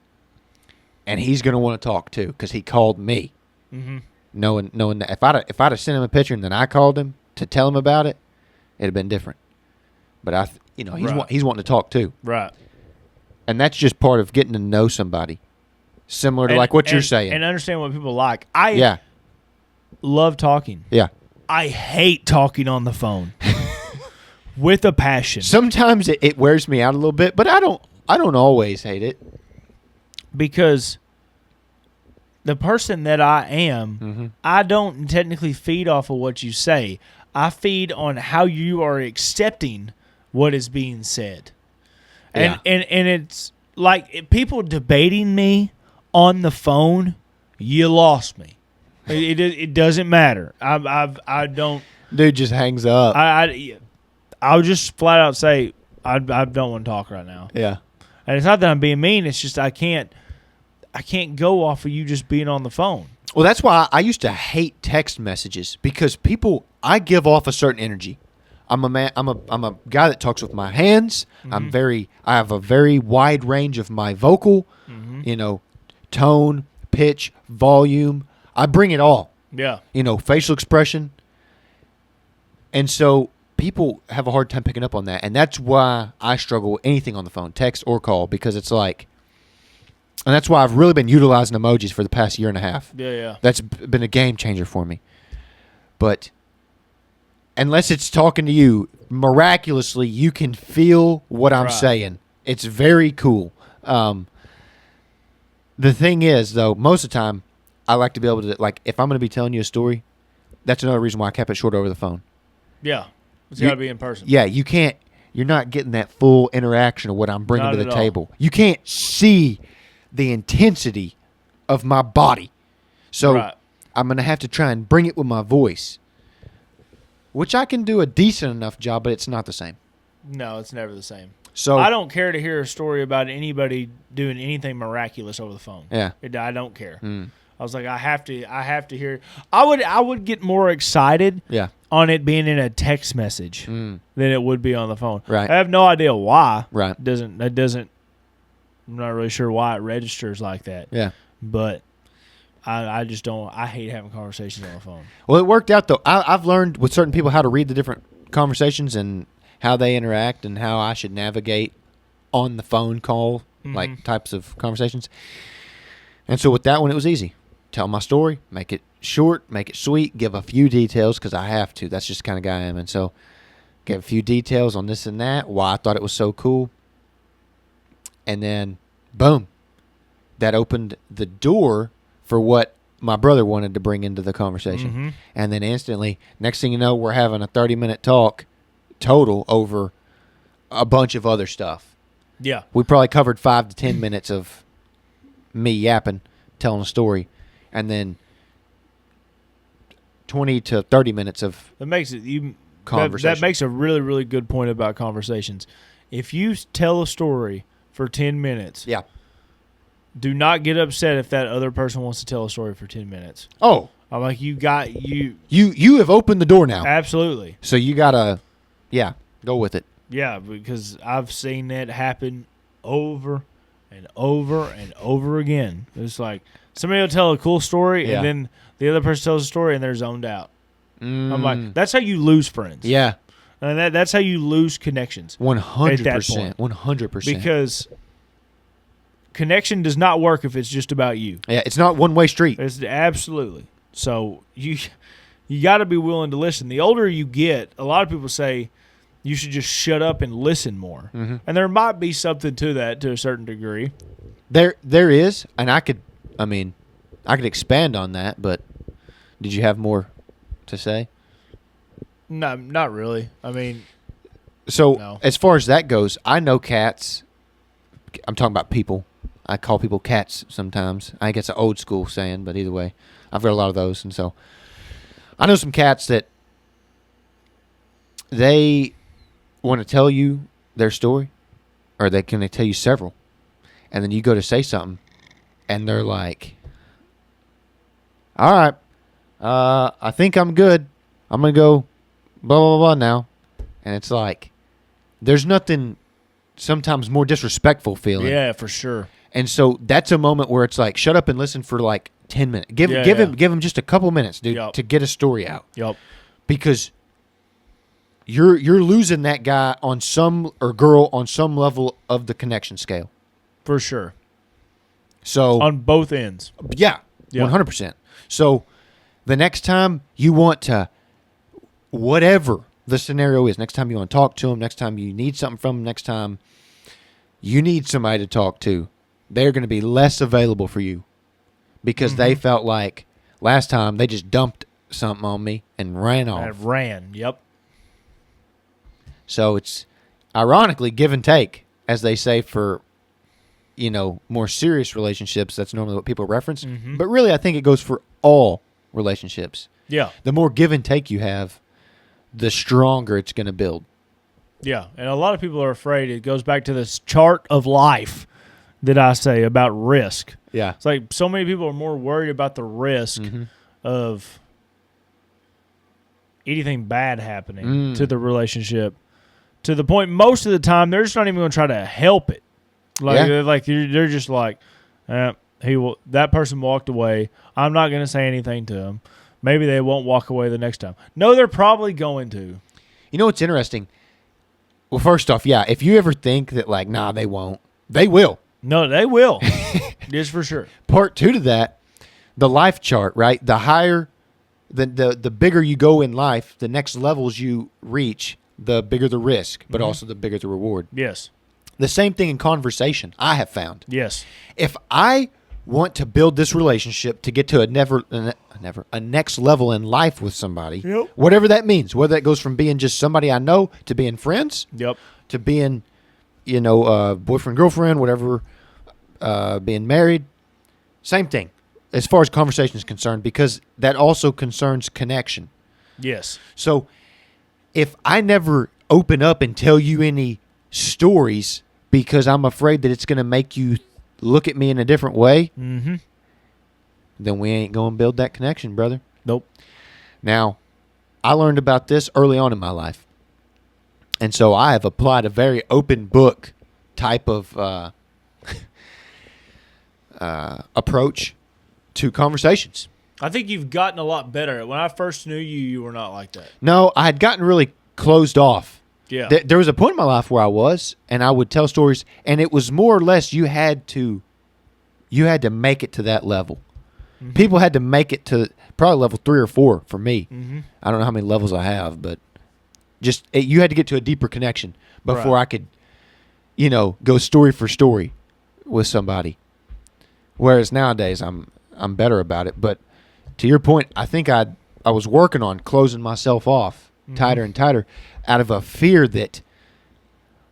Speaker 1: and he's going to want to talk too because he called me. Mm-hmm. Knowing that if I'd have sent him a picture and then I called him to tell him about it, it'd have been different. But he's wanting to talk too.
Speaker 2: Right.
Speaker 1: And that's just part of getting to know somebody. Similar to like what you're saying.
Speaker 2: And understand what people like. I love talking.
Speaker 1: Yeah.
Speaker 2: I hate talking on the phone. With a passion.
Speaker 1: Sometimes it wears me out a little bit, but I don't always hate it.
Speaker 2: Because the person that I am, I don't technically feed off of what you say. I feed on how you are accepting what is being said. And it's like people debating me on the phone, you lost me. It doesn't matter. I don't.
Speaker 1: Dude just hangs up.
Speaker 2: I'll just flat out say I don't want to talk right now.
Speaker 1: Yeah.
Speaker 2: And it's not that I'm being mean. It's just I can't go off of you just being on the phone.
Speaker 1: Well, that's why I used to hate text messages because I give off a certain energy. I'm a guy that talks with my hands. I have a very wide range of my vocal, tone, pitch, volume. I bring it all.
Speaker 2: Yeah.
Speaker 1: Facial expression. And so people have a hard time picking up on that. And that's why I struggle with anything on the phone, text or call, because it's like, and that's why I've really been utilizing emojis for the past year and a half.
Speaker 2: Yeah.
Speaker 1: That's been a game changer for me. But unless it's talking to you, miraculously, you can feel what I'm saying. It's very cool. The thing is, though, most of the time, I like to be able to, like, if I'm going to be telling you a story, that's another reason why I kept it short over the phone.
Speaker 2: Yeah. It's got to be in person.
Speaker 1: Yeah, you can't, you're not getting that full interaction of what I'm bringing to the table. You can't see the intensity of my body. So I'm going to have to try and bring it with my voice, which I can do a decent enough job, but it's not the same.
Speaker 2: No, it's never the same.
Speaker 1: So
Speaker 2: I don't care to hear a story about anybody doing anything miraculous over the phone.
Speaker 1: Yeah.
Speaker 2: I don't care. I was like, I have to hear. I would get more excited on it being in a text message than it would be on the phone.
Speaker 1: Right.
Speaker 2: I have no idea why.
Speaker 1: Right.
Speaker 2: It doesn't. I'm not really sure why it registers like that.
Speaker 1: Yeah.
Speaker 2: But I just don't. I hate having conversations on the phone.
Speaker 1: Well, it worked out though. I've learned with certain people how to read the different conversations and how they interact and how I should navigate on the phone call, like types of conversations. And so with that one, it was easy. Tell my story, make it short, make it sweet, give a few details because I have to. That's just the kind of guy I am. And so give a few details on this and that, why I thought it was so cool. And then, boom, that opened the door for what my brother wanted to bring into the conversation. And then instantly, next thing you know, we're having a 30-minute talk total over a bunch of other stuff.
Speaker 2: Yeah.
Speaker 1: We probably covered 5 to 10 minutes of me yapping, telling a story, and then 20 to 30 minutes of conversation.
Speaker 2: That makes a really, really good point about conversations. If you tell a story for 10 minutes, do not get upset if that other person wants to tell a story for 10 minutes.
Speaker 1: Oh.
Speaker 2: I'm like, you
Speaker 1: have opened the door now.
Speaker 2: Absolutely.
Speaker 1: So you got to, go with it.
Speaker 2: Yeah, because I've seen that happen over and over and over again. It's like somebody will tell a cool story, and then the other person tells a story, and they're zoned out. I'm like, that's how you lose friends.
Speaker 1: Yeah.
Speaker 2: And that's how you lose connections.
Speaker 1: 100%. 100%.
Speaker 2: Because connection does not work if it's just about you.
Speaker 1: Yeah, it's not one-way street.
Speaker 2: It's absolutely. So you got to be willing to listen. The older you get, a lot of people say you should just shut up and listen more. And there might be something to that to a certain degree.
Speaker 1: There is, and I could expand on that, but did you have more to say?
Speaker 2: No, not really. I mean,
Speaker 1: so as far as that goes, I know cats. I'm talking about people. I call people cats sometimes. I think it's an old school saying, but either way, I've read a lot of those, and so I know some cats that they want to tell you their story, or they tell you several, and then you go to say something, and they're like, "All right, I think I'm good. I'm gonna go blah blah blah now," and it's like there's nothing sometimes more disrespectful feeling.
Speaker 2: Yeah, for sure.
Speaker 1: And so that's a moment where it's like, shut up and listen for like 10 minutes. Give him just a couple minutes, dude, to get a story out.
Speaker 2: Yep.
Speaker 1: Because you're losing that guy on some or girl on some level of the connection scale.
Speaker 2: For sure.
Speaker 1: So
Speaker 2: on both ends.
Speaker 1: Yeah. 100%. So the next time you want to, whatever the scenario is, next time you want to talk to them, next time you need something from them, next time you need somebody to talk to, they're going to be less available for you because they felt like last time they just dumped something on me and ran off.
Speaker 2: Yep.
Speaker 1: So it's ironically give and take, as they say for, more serious relationships. That's normally what people reference. But really, I think it goes for all relationships.
Speaker 2: Yeah.
Speaker 1: The more give and take you have, the stronger it's going to build.
Speaker 2: Yeah, and a lot of people are afraid. It goes back to this chart of life that I say about risk.
Speaker 1: Yeah.
Speaker 2: It's like so many people are more worried about the risk of anything bad happening to the relationship, to the point most of the time they're just not even going to try to help it. They're just like, that person walked away. I'm not going to say anything to him. Maybe they won't walk away the next time. No, they're probably going to.
Speaker 1: You know what's interesting? Well, first off, if you ever think that like, nah, they won't, they will.
Speaker 2: No, they will. Just for sure.
Speaker 1: Part 2 to that, the life chart, right? The higher, the bigger you go in life, the next levels you reach, the bigger the risk, but also the bigger the reward.
Speaker 2: Yes.
Speaker 1: The same thing in conversation, I have found.
Speaker 2: Yes.
Speaker 1: If I want to build this relationship to get to a next level in life with somebody,
Speaker 2: Yep.
Speaker 1: whatever that means, whether that goes from being just somebody I know to being friends,
Speaker 2: Yep.
Speaker 1: to being, boyfriend, girlfriend, whatever, being married, same thing as far as conversation is concerned, because that also concerns connection.
Speaker 2: Yes.
Speaker 1: So if I never open up and tell you any stories because I'm afraid that it's going to make you look at me in a different way,
Speaker 2: mm-hmm.
Speaker 1: then we ain't going to build that connection, brother.
Speaker 2: Nope.
Speaker 1: Now, I learned about this early on in my life. And so I have applied a very open book type of approach to conversations.
Speaker 2: I think you've gotten a lot better. When I first knew you, you were not like that.
Speaker 1: No, I had gotten really closed off.
Speaker 2: Yeah.
Speaker 1: There was a point in my life where I was, and I would tell stories, and it was more or less you had to make it to that level. Mm-hmm. People had to make it to probably level 3 or 4 for me.
Speaker 2: Mm-hmm.
Speaker 1: I don't know how many levels I have, but you had to get to a deeper connection before I could, go story for story with somebody. Whereas nowadays I'm better about it. But to your point, I think I was working on closing myself off tighter and tighter out of a fear that,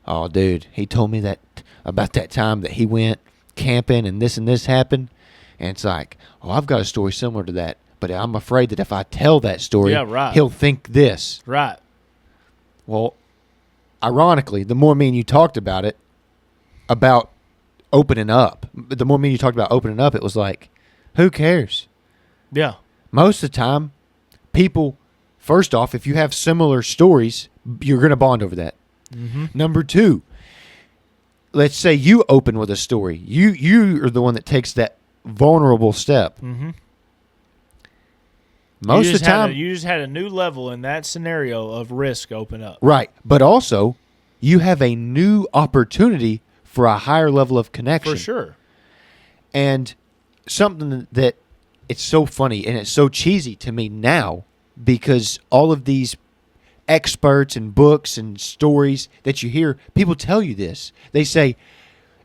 Speaker 1: oh, dude, he told me that about that time that he went camping and this happened. And it's like, oh, I've got a story similar to that. But I'm afraid that if I tell that story, he'll think this.
Speaker 2: Right.
Speaker 1: Well, ironically, the more me and you talked about it, about opening up, the more me and you talked about opening up, it was like, who cares?
Speaker 2: Yeah.
Speaker 1: Most of the time, people, first off, if you have similar stories, you're going to bond over that.
Speaker 2: Mm-hmm.
Speaker 1: Number 2, let's say you open with a story. You are the one that takes that vulnerable step.
Speaker 2: Mm-hmm.
Speaker 1: Most of the time,
Speaker 2: you just had a new level in that scenario of risk open up.
Speaker 1: Right. But also, you have a new opportunity for a higher level of connection.
Speaker 2: For sure.
Speaker 1: And something that it's so funny and it's so cheesy to me now, because all of these experts and books and stories that you hear, people tell you this. They say,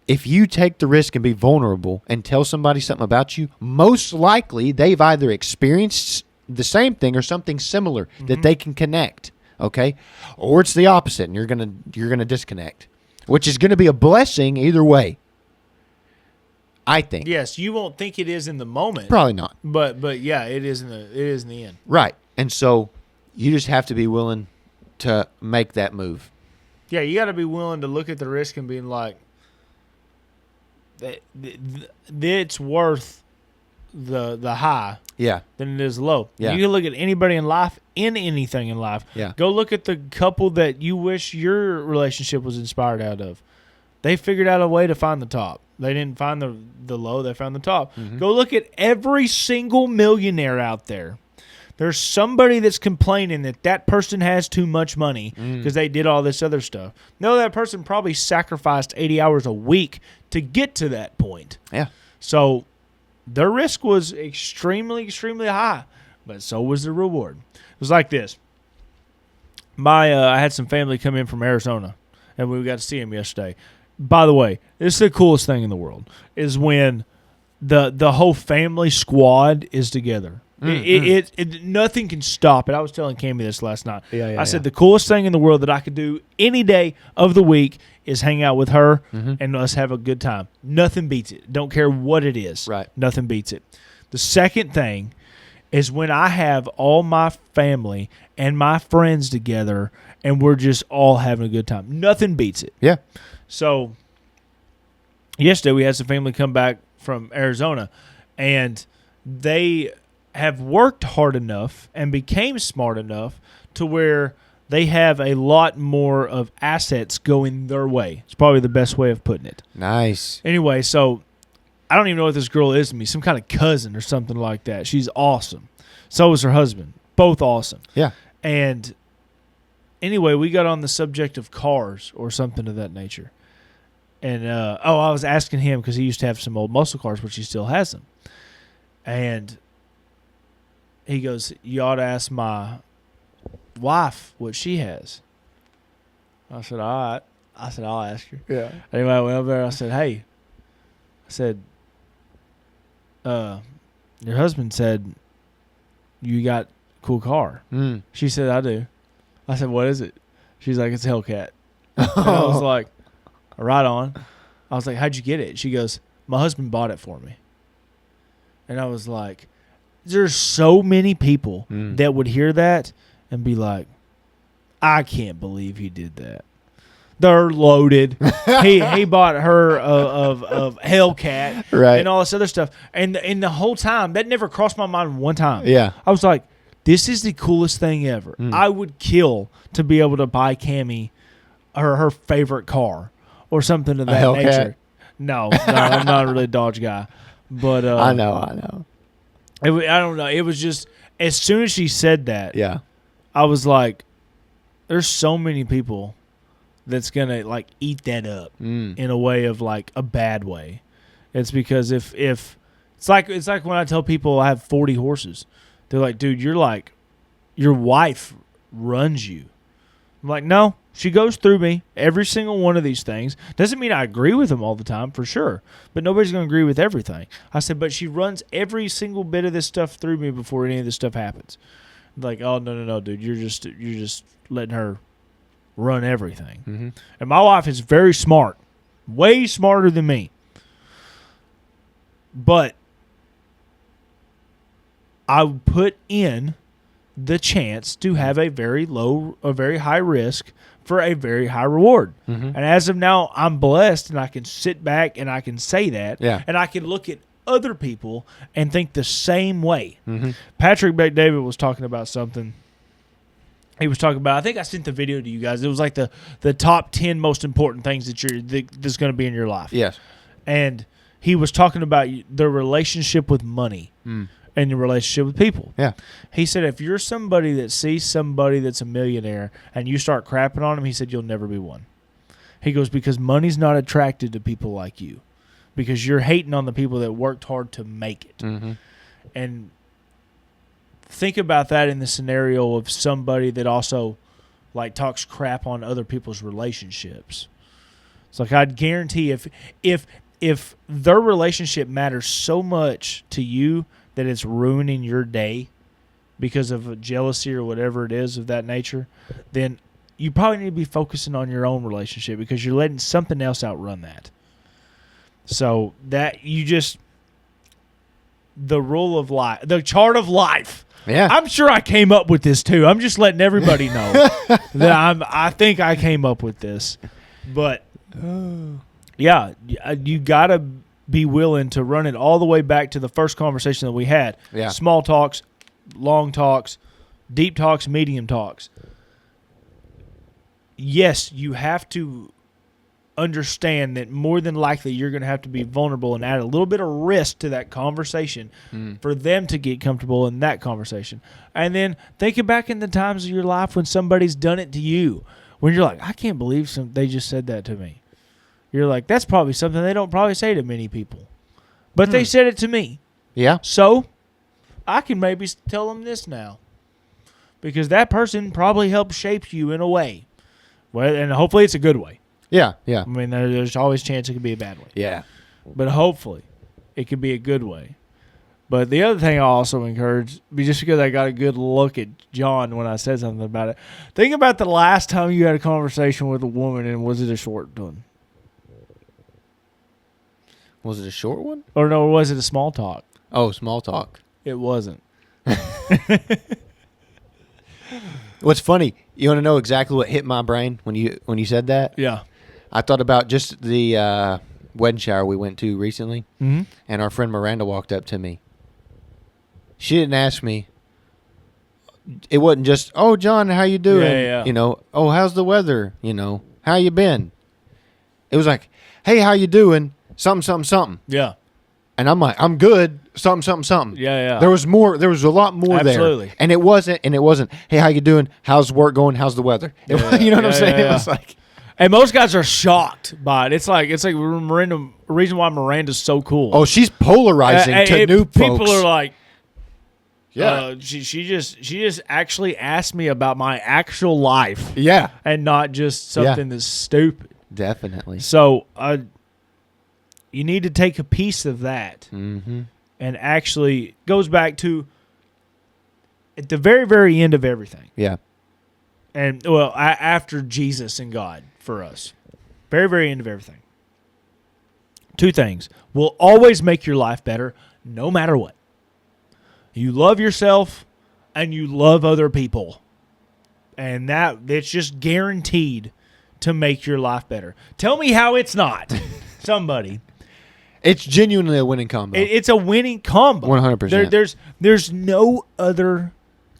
Speaker 1: if you take the risk and be vulnerable and tell somebody something about you, most likely they've either experienced the same thing or something similar that they can connect, okay? Or it's the opposite, and you're gonna disconnect, which is going to be a blessing either way, I think.
Speaker 2: Yes, you won't think it is in the moment.
Speaker 1: Probably not.
Speaker 2: But yeah, it is in the end.
Speaker 1: Right. And so you just have to be willing to make that move.
Speaker 2: Yeah, you got to be willing to look at the risk and being like, it's worth the high than it is low.
Speaker 1: Yeah.
Speaker 2: You can look at anybody in life, in anything in life.
Speaker 1: Yeah.
Speaker 2: Go look at the couple that you wish your relationship was inspired out of. They figured out a way to find the top. They didn't find the low, they found the top. Mm-hmm. Go look at every single millionaire out there. There's somebody that's complaining that person has too much money because they did all this other stuff. No, that person probably sacrificed 80 hours a week to get to that point.
Speaker 1: Yeah.
Speaker 2: So their risk was extremely, extremely high, but so was the reward. It was like this. I had some family come in from Arizona, and we got to see them yesterday. By the way, this is the coolest thing in the world, is when the whole family squad is together. Nothing can stop it. I was telling Cammy this last night. I said the coolest thing in the world that I could do any day of the week is hang out with her and us have a good time. Nothing beats it. Don't care what it is.
Speaker 1: Right.
Speaker 2: Nothing beats it. The second thing is when I have all my family and my friends together and we're just all having a good time. Nothing beats it.
Speaker 1: Yeah.
Speaker 2: So yesterday we had some family come back from Arizona, and they have worked hard enough and became smart enough to where they have a lot more of assets going their way. It's probably the best way of putting it.
Speaker 1: Nice.
Speaker 2: Anyway, so I don't even know what this girl is to me, some kind of cousin or something like that. She's awesome. So is her husband. Both awesome.
Speaker 1: Yeah.
Speaker 2: And anyway, we got on the subject of cars or something of that nature. And, I was asking him because he used to have some old muscle cars, which he still has them. And he goes, you ought to ask my wife what she has. I said, all right. I said, I'll ask her.
Speaker 1: Yeah.
Speaker 2: Anyway, I went over there. I said, hey. I said, your husband said you got a cool car.
Speaker 1: Mm.
Speaker 2: She said, I do. I said, what is it? She's like, it's a Hellcat. And I was like, right on. I was like, how'd you get it? She goes, my husband bought it for me. And I was like, there's so many people that would hear that and be like, I can't believe he did that. They're loaded. he bought her of Hellcat
Speaker 1: right.
Speaker 2: and all this other stuff. And the whole time, that never crossed my mind one time.
Speaker 1: Yeah.
Speaker 2: I was like, this is the coolest thing ever. I would kill to be able to buy Cammie her favorite car or something of that nature. No, I'm not really a Dodge guy. But
Speaker 1: I know.
Speaker 2: I don't know. It was just, as soon as she said that,
Speaker 1: yeah, I
Speaker 2: was like, there's so many people that's going to like eat that up in a way of like a bad way. It's because if it's like when I tell people I have 40 horses, they're like, dude, you're like, your wife runs you. I'm like, no, she goes through me every single one of these things. Doesn't mean I agree with them all the time, for sure, but nobody's going to agree with everything. I said, but she runs every single bit of this stuff through me before any of this stuff happens. Like, oh, no, dude, you're just letting her run everything. Mm-hmm. And my wife is very smart, way smarter than me. But I put in the chance to have a very high risk for a very high reward. Mm-hmm. And as of now, I'm blessed, and I can sit back and I can say that. Yeah. And I can look at other people and think the same way. Mm-hmm. Patrick McDavid was talking about something. He was talking about, I think I sent the video to you guys. It was like the top 10 most important things that's going to be in your life.
Speaker 1: Yes.
Speaker 2: And he was talking about the relationship with money. And your relationship with people. Yeah. He said if you're somebody that sees somebody that's a millionaire and you start crapping on him, he said you'll never be one. He goes, because money's not attracted to people like you. Because you're hating on the people that worked hard to make it. Mm-hmm. And think about that in the scenario of somebody that also like talks crap on other people's relationships. It's like I'd guarantee if their relationship matters so much to you that it's ruining your day because of jealousy or whatever it is of that nature, then you probably need to be focusing on your own relationship because you're letting something else outrun that. So that the rule of life, the chart of life. Yeah. I'm sure I came up with this too. I'm just letting everybody know that I think I came up with this. But yeah, you got to be willing to run it all the way back to the first conversation that we had. Yeah. Small talks, long talks, deep talks, medium talks. Yes, you have to understand that more than likely you're going to have to be vulnerable and add a little bit of risk to that conversation for them to get comfortable in that conversation. And then think back in the times of your life when somebody's done it to you, when you're like, I can't believe they just said that to me. You're like, that's probably something they don't probably say to many people. But they said it to me. Yeah. So I can maybe tell them this now. Because that person probably helped shape you in a way. Well, and hopefully it's a good way. Yeah, yeah. I mean, there's always a chance it could be a bad way. Yeah. But hopefully it could be a good way. But the other thing I also encourage, just because I got a good look at John when I said something about it, think about the last time you had a conversation with a woman, and was it a short one?
Speaker 1: Was it a short one?
Speaker 2: Or no, was it a small talk?
Speaker 1: Oh, small talk.
Speaker 2: It wasn't.
Speaker 1: What's funny, you want to know exactly what hit my brain when you said that? Yeah. I thought about just the wedding shower we went to recently, and our friend Miranda walked up to me. She didn't ask me. It wasn't just, oh, John, how you doing? Yeah. You know, oh, how's the weather? You know, how you been? It was like, hey, how you doing? Something. Yeah. And I'm like, I'm good. Something. Yeah. There was a lot more Absolutely. There. And it wasn't, hey, how you doing? How's work going? How's the weather? You know what I'm saying? It was like,
Speaker 2: and most guys are shocked by it. It's like Miranda. The reason why Miranda's so cool.
Speaker 1: Oh, she's polarizing to new folks.
Speaker 2: People are like, yeah. She just actually asked me about my actual life. Yeah. And not just something that's stupid.
Speaker 1: Definitely.
Speaker 2: So you need to take a piece of that,
Speaker 1: Mm-hmm.
Speaker 2: and actually goes back to at the very, very end of everything.
Speaker 1: Yeah.
Speaker 2: And, well, after Jesus and God for us. Very, very end of everything. Two things will always make your life better no matter what. You love yourself and you love other people. And it's just guaranteed to make your life better. Tell me how it's not. Somebody.
Speaker 1: It's genuinely a winning combo.
Speaker 2: It's a winning combo.
Speaker 1: 100%.
Speaker 2: There's no other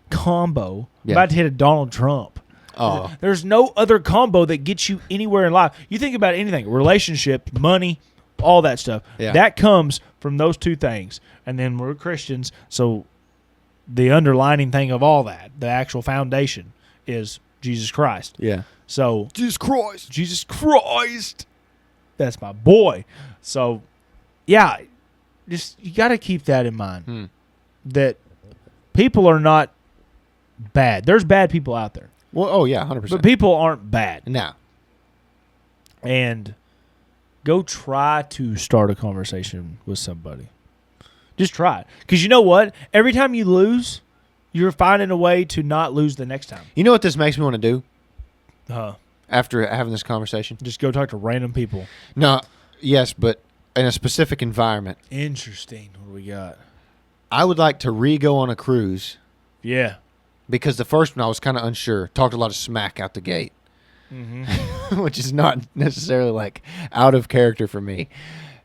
Speaker 2: combo. I'm about to hit a Donald Trump.
Speaker 1: Oh.
Speaker 2: There's no other combo that gets you anywhere in life. You think about anything, relationship, money, all that stuff.
Speaker 1: Yeah.
Speaker 2: That comes from those two things. And then we're Christians, so the underlining thing of all that, the actual foundation, is Jesus Christ.
Speaker 1: Yeah.
Speaker 2: So
Speaker 1: Jesus Christ.
Speaker 2: That's my boy. So, yeah, just you got to keep that in mind. That people are not bad. There's bad people out there.
Speaker 1: Well, oh yeah, 100%.
Speaker 2: But people aren't bad.
Speaker 1: No.
Speaker 2: And go try to start a conversation with somebody. Just try it. Because you know what? Every time you lose, you're finding a way to not lose the next time.
Speaker 1: You know what this makes me want to do?
Speaker 2: After
Speaker 1: having this conversation?
Speaker 2: Just go talk to random people.
Speaker 1: No, yes, but in a specific environment.
Speaker 2: Interesting. What do we got?
Speaker 1: I would like to go on a cruise.
Speaker 2: Yeah.
Speaker 1: Because the first one I was kind of unsure. Talked a lot of smack out the gate. Mm-hmm. Which is not necessarily like out of character for me.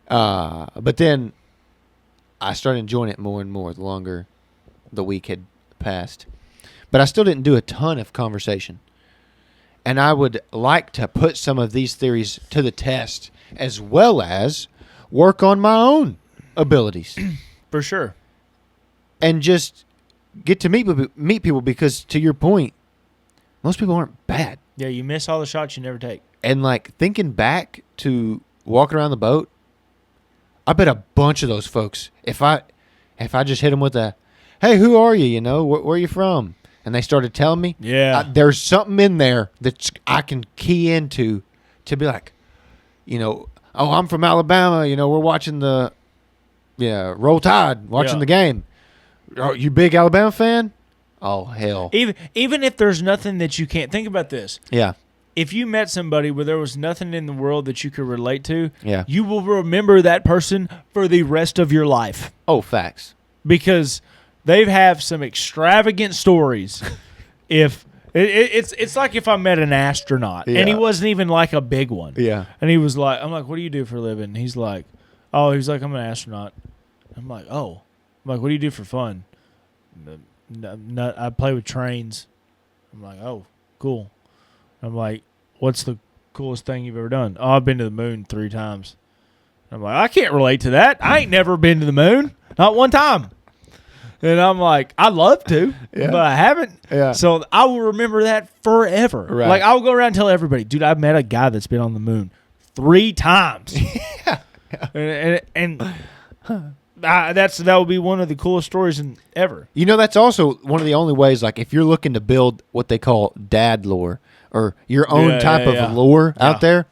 Speaker 1: But then I started enjoying it more and more the longer the week had passed. But I still didn't do a ton of conversation. And I would like to put some of these theories to the test as well as work on my own abilities.
Speaker 2: For sure.
Speaker 1: And just get to meet people because, to your point, most people aren't bad.
Speaker 2: Yeah, you miss all the shots you never take.
Speaker 1: And, like, thinking back to walking around the boat, I bet a bunch of those folks, if I just hit them with a, hey, who are you, where are you from? And they started telling me, there's something in there that I can key into to be like, oh, I'm from Alabama, we're watching the Roll Tide, watching the game. Oh, you big Alabama fan? Oh, hell.
Speaker 2: Even if there's nothing that you can't, think about this.
Speaker 1: Yeah.
Speaker 2: If you met somebody where there was nothing in the world that you could relate to,
Speaker 1: you
Speaker 2: will remember that person for the rest of your life.
Speaker 1: Oh, facts.
Speaker 2: Because they have some extravagant stories. It's like if I met an astronaut and he wasn't even like a big one.
Speaker 1: Yeah.
Speaker 2: And he was like, I'm like, what do you do for a living? He's like, I'm an astronaut. I'm like, oh. I'm like, what do you do for fun? I play with trains. I'm like, oh, cool. I'm like, what's the coolest thing you've ever done? Oh, I've been to the moon 3 times. I'm like, I can't relate to that. I ain't never been to the moon. Not one time. And I'm like, I'd love to, but I haven't.
Speaker 1: Yeah.
Speaker 2: So I will remember that forever.
Speaker 1: Right.
Speaker 2: Like, I will go around and tell everybody, dude, I've met a guy that's been on the moon 3 times. And that would be one of the coolest stories ever.
Speaker 1: That's also one of the only ways, like, if you're looking to build what they call dad lore or your own type of lore out there,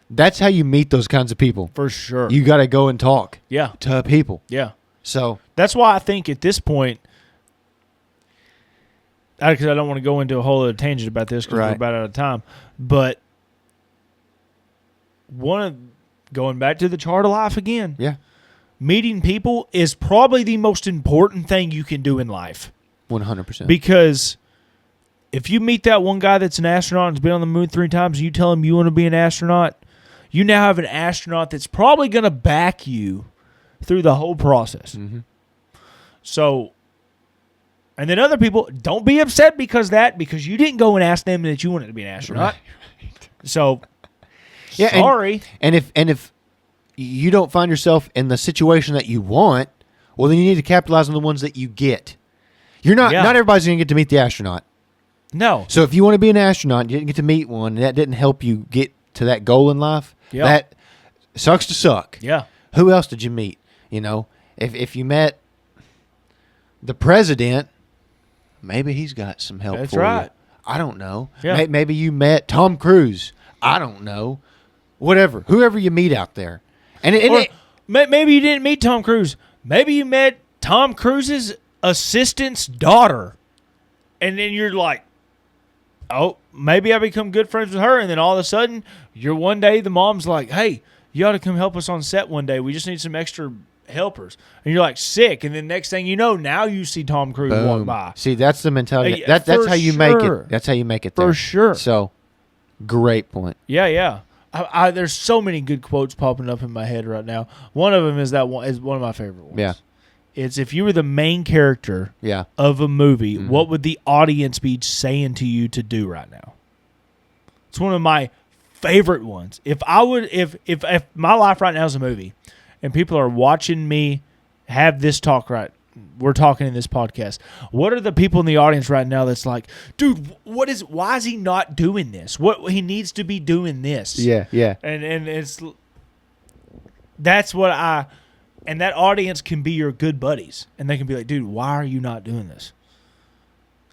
Speaker 1: that's how you meet those kinds of people.
Speaker 2: For sure.
Speaker 1: You got to go and talk to people.
Speaker 2: Yeah.
Speaker 1: So
Speaker 2: that's why I think at this point, because I don't want to go into a whole other tangent about this because we're about out of time, but going back to the chart of life again.
Speaker 1: Yeah.
Speaker 2: Meeting people is probably the most important thing you can do in life.
Speaker 1: 100%.
Speaker 2: Because if you meet that one guy that's an astronaut and has been on the moon 3 times and you tell him you want to be an astronaut, you now have an astronaut that's probably going to back you through the whole process.
Speaker 1: Mm-hmm.
Speaker 2: So, and then other people, don't be upset because you didn't go and ask them that you wanted to be an astronaut. Right. So, sorry.
Speaker 1: And if you don't find yourself in the situation that you want, well, then you need to capitalize on the ones that you get. Not everybody's going to get to meet the astronaut.
Speaker 2: No.
Speaker 1: So if you want to be an astronaut, you didn't get to meet one, and that didn't help you get to that goal in life, that sucks to suck.
Speaker 2: Yeah.
Speaker 1: Who else did you meet? If you met the president, maybe he's got some help for you.
Speaker 2: That's right.
Speaker 1: I don't know.
Speaker 2: Yeah.
Speaker 1: Maybe you met Tom Cruise. I don't know. whatever, whoever you meet out there. And
Speaker 2: maybe you didn't meet Tom Cruise. Maybe you met Tom Cruise's assistant's daughter. And then you're like, oh, maybe I become good friends with her. And then all of a sudden, one day the mom's like, hey, you ought to come help us on set one day. We just need some extra helpers. And you're like, sick. And then next thing you know, now you see Tom Cruise walk by.
Speaker 1: See, that's the mentality. That's how you make it. That's how you make it there.
Speaker 2: For sure.
Speaker 1: So, great point.
Speaker 2: Yeah. There's so many good quotes popping up in my head right now. One of them is one of my favorite ones.
Speaker 1: Yeah.
Speaker 2: It's if you were the main character of a movie, what would the audience be saying to you to do right now? It's one of my favorite ones. If my life right now is a movie and people are watching me have this talk we're talking in this podcast, what are the people in the audience right now that's like, dude, why is he not doing this? What he needs to be doing this.
Speaker 1: Yeah.
Speaker 2: And and that audience can be your good buddies. And they can be like, dude, why are you not doing this?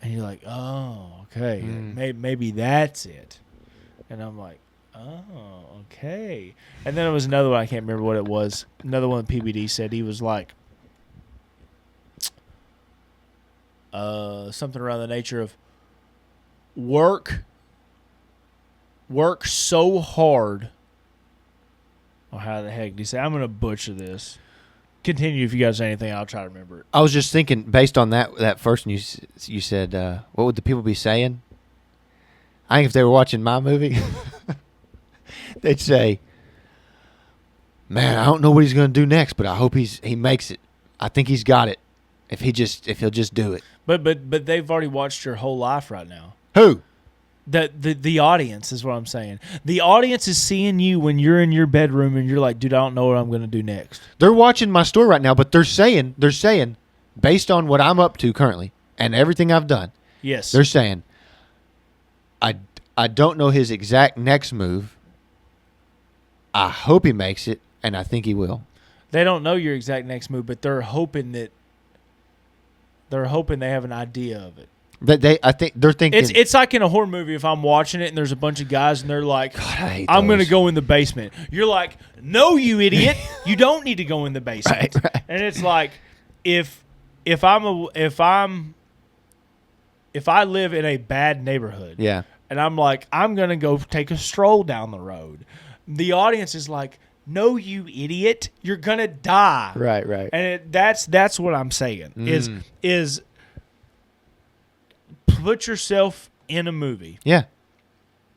Speaker 2: And you're like, oh, okay. Maybe that's it. And I'm like, oh, okay. And then there was another one. I can't remember what it was. Another one PBD said. He was like, something around the nature of work so hard. Oh, how the heck did he say? I'm going to butcher this. Continue if you guys say anything. I'll try to remember it.
Speaker 1: I was just thinking, based on that first one you said, what would the people be saying? I think if they were watching my movie, they'd say, man, I don't know what he's going to do next, but I hope he makes it. I think he's got it. If he'll just do it.
Speaker 2: But they've already watched your whole life right now.
Speaker 1: Who?
Speaker 2: The audience is what I'm saying. The audience is seeing you when you're in your bedroom and you're like, dude, I don't know what I'm going to do next.
Speaker 1: They're watching my story right now, but they're saying, based on what I'm up to currently and everything I've done,
Speaker 2: yes,
Speaker 1: they're saying, I don't know his exact next move. I hope he makes it, and I think he will.
Speaker 2: They don't know your exact next move, but they're hoping they have an idea of it.
Speaker 1: I think they're thinking
Speaker 2: it's like in a horror movie. If I'm watching it and there's a bunch of guys and they're like, I'm going to go in the basement. You're like, no, you idiot. You don't need to go in the basement.
Speaker 1: Right.
Speaker 2: And it's like, if I live in a bad neighborhood, and I'm like, I'm going to go take a stroll down the road, the audience is like, no, you idiot. You're going to die.
Speaker 1: Right.
Speaker 2: And that's what I'm saying is put yourself in a movie.
Speaker 1: Yeah.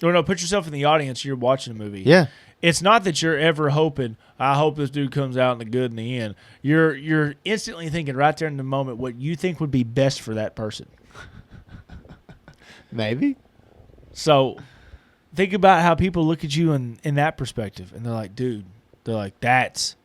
Speaker 2: Or no, put yourself in the audience. You're watching a movie.
Speaker 1: Yeah.
Speaker 2: It's not that you're ever hoping, I hope this dude comes out in the good in the end. You're instantly thinking right there in the moment what you think would be best for that person.
Speaker 1: Maybe.
Speaker 2: So think about how people look at you in that perspective. And they're like, dude, that's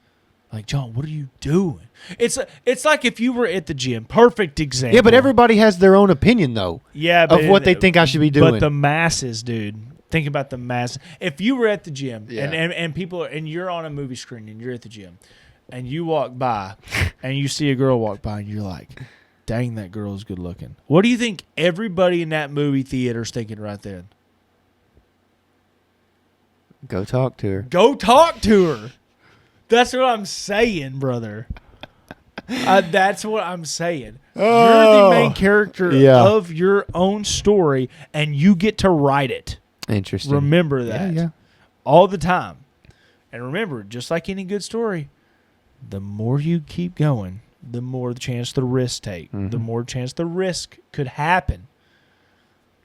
Speaker 2: like, John, what are you doing? It's like if you were at the gym. Perfect example.
Speaker 1: Yeah, but everybody has their own opinion, though.
Speaker 2: Yeah,
Speaker 1: of what they think I should be doing.
Speaker 2: But the masses, dude. Think about the masses. If you were at the gym and people and you're on a movie screen and you're at the gym and you walk by and you see a girl walk by and you're like, dang, that girl is good looking. What do you think everybody in that movie theater is thinking right then?
Speaker 1: Go talk to her.
Speaker 2: Go talk to her. That's what I'm saying, brother. That's what I'm saying. You're the main character of your own story, and you get to write it.
Speaker 1: Interesting.
Speaker 2: Remember that all the time. And remember, just like any good story, the more you keep going, the more the chance the risk take, the more chance the risk could happen.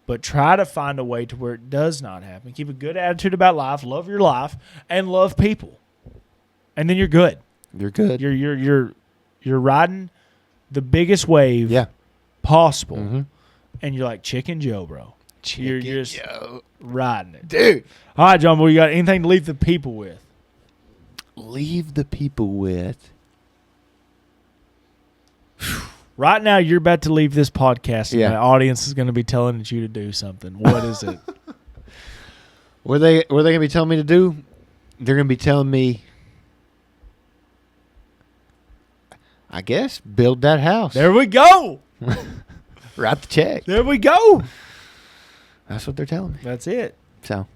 Speaker 2: But try to find a way to where it does not happen. Keep a good attitude about life, love your life, and love people. And then you're good.
Speaker 1: You're good.
Speaker 2: You're riding the biggest wave possible.
Speaker 1: Mm-hmm.
Speaker 2: And you're like Chicken Joe, bro. You're just riding it.
Speaker 1: Dude.
Speaker 2: All right, John, boy, you got anything to leave the people with?
Speaker 1: Leave the people with.
Speaker 2: Right now, you're about to leave this podcast, and the audience is going to be telling you to do something. What is it?
Speaker 1: What are they going to be telling me to do? They're going to be telling me, I guess, build that house.
Speaker 2: There we go.
Speaker 1: Write the check.
Speaker 2: There we go.
Speaker 1: That's what they're telling me.
Speaker 2: That's it.
Speaker 1: So,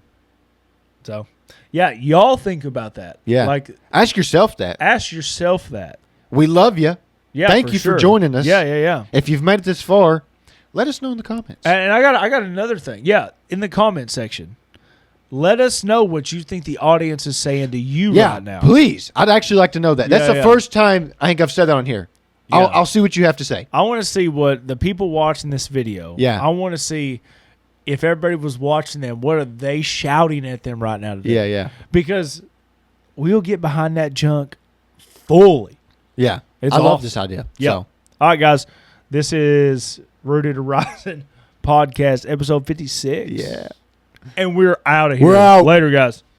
Speaker 2: So, yeah, y'all think about that.
Speaker 1: Yeah.
Speaker 2: Like,
Speaker 1: ask yourself that.
Speaker 2: ask yourself that.
Speaker 1: We love you.
Speaker 2: Yeah,
Speaker 1: Thank you
Speaker 2: sure.
Speaker 1: for joining us.
Speaker 2: Yeah.
Speaker 1: If you've made it this far, let us know in the comments.
Speaker 2: And I got another thing. Yeah, in the comment section, let us know what you think the audience is saying to you right now.
Speaker 1: Please. I'd actually like to know that. That's
Speaker 2: Yeah,
Speaker 1: the first time I think I've said that on here.
Speaker 2: Yeah.
Speaker 1: I'll see what you have to say.
Speaker 2: I want to see what the people watching this video.
Speaker 1: Yeah.
Speaker 2: I want to see if everybody was watching them. What are they shouting at them right now today?
Speaker 1: Yeah.
Speaker 2: Because we'll get behind that junk fully.
Speaker 1: Yeah.
Speaker 2: It's
Speaker 1: I love
Speaker 2: awesome.
Speaker 1: this idea.
Speaker 2: Yeah.
Speaker 1: So.
Speaker 2: All right, guys. This is Rooted and Rising Podcast, episode 56.
Speaker 1: Yeah.
Speaker 2: And we're out of here.
Speaker 1: We're out.
Speaker 2: Later, guys.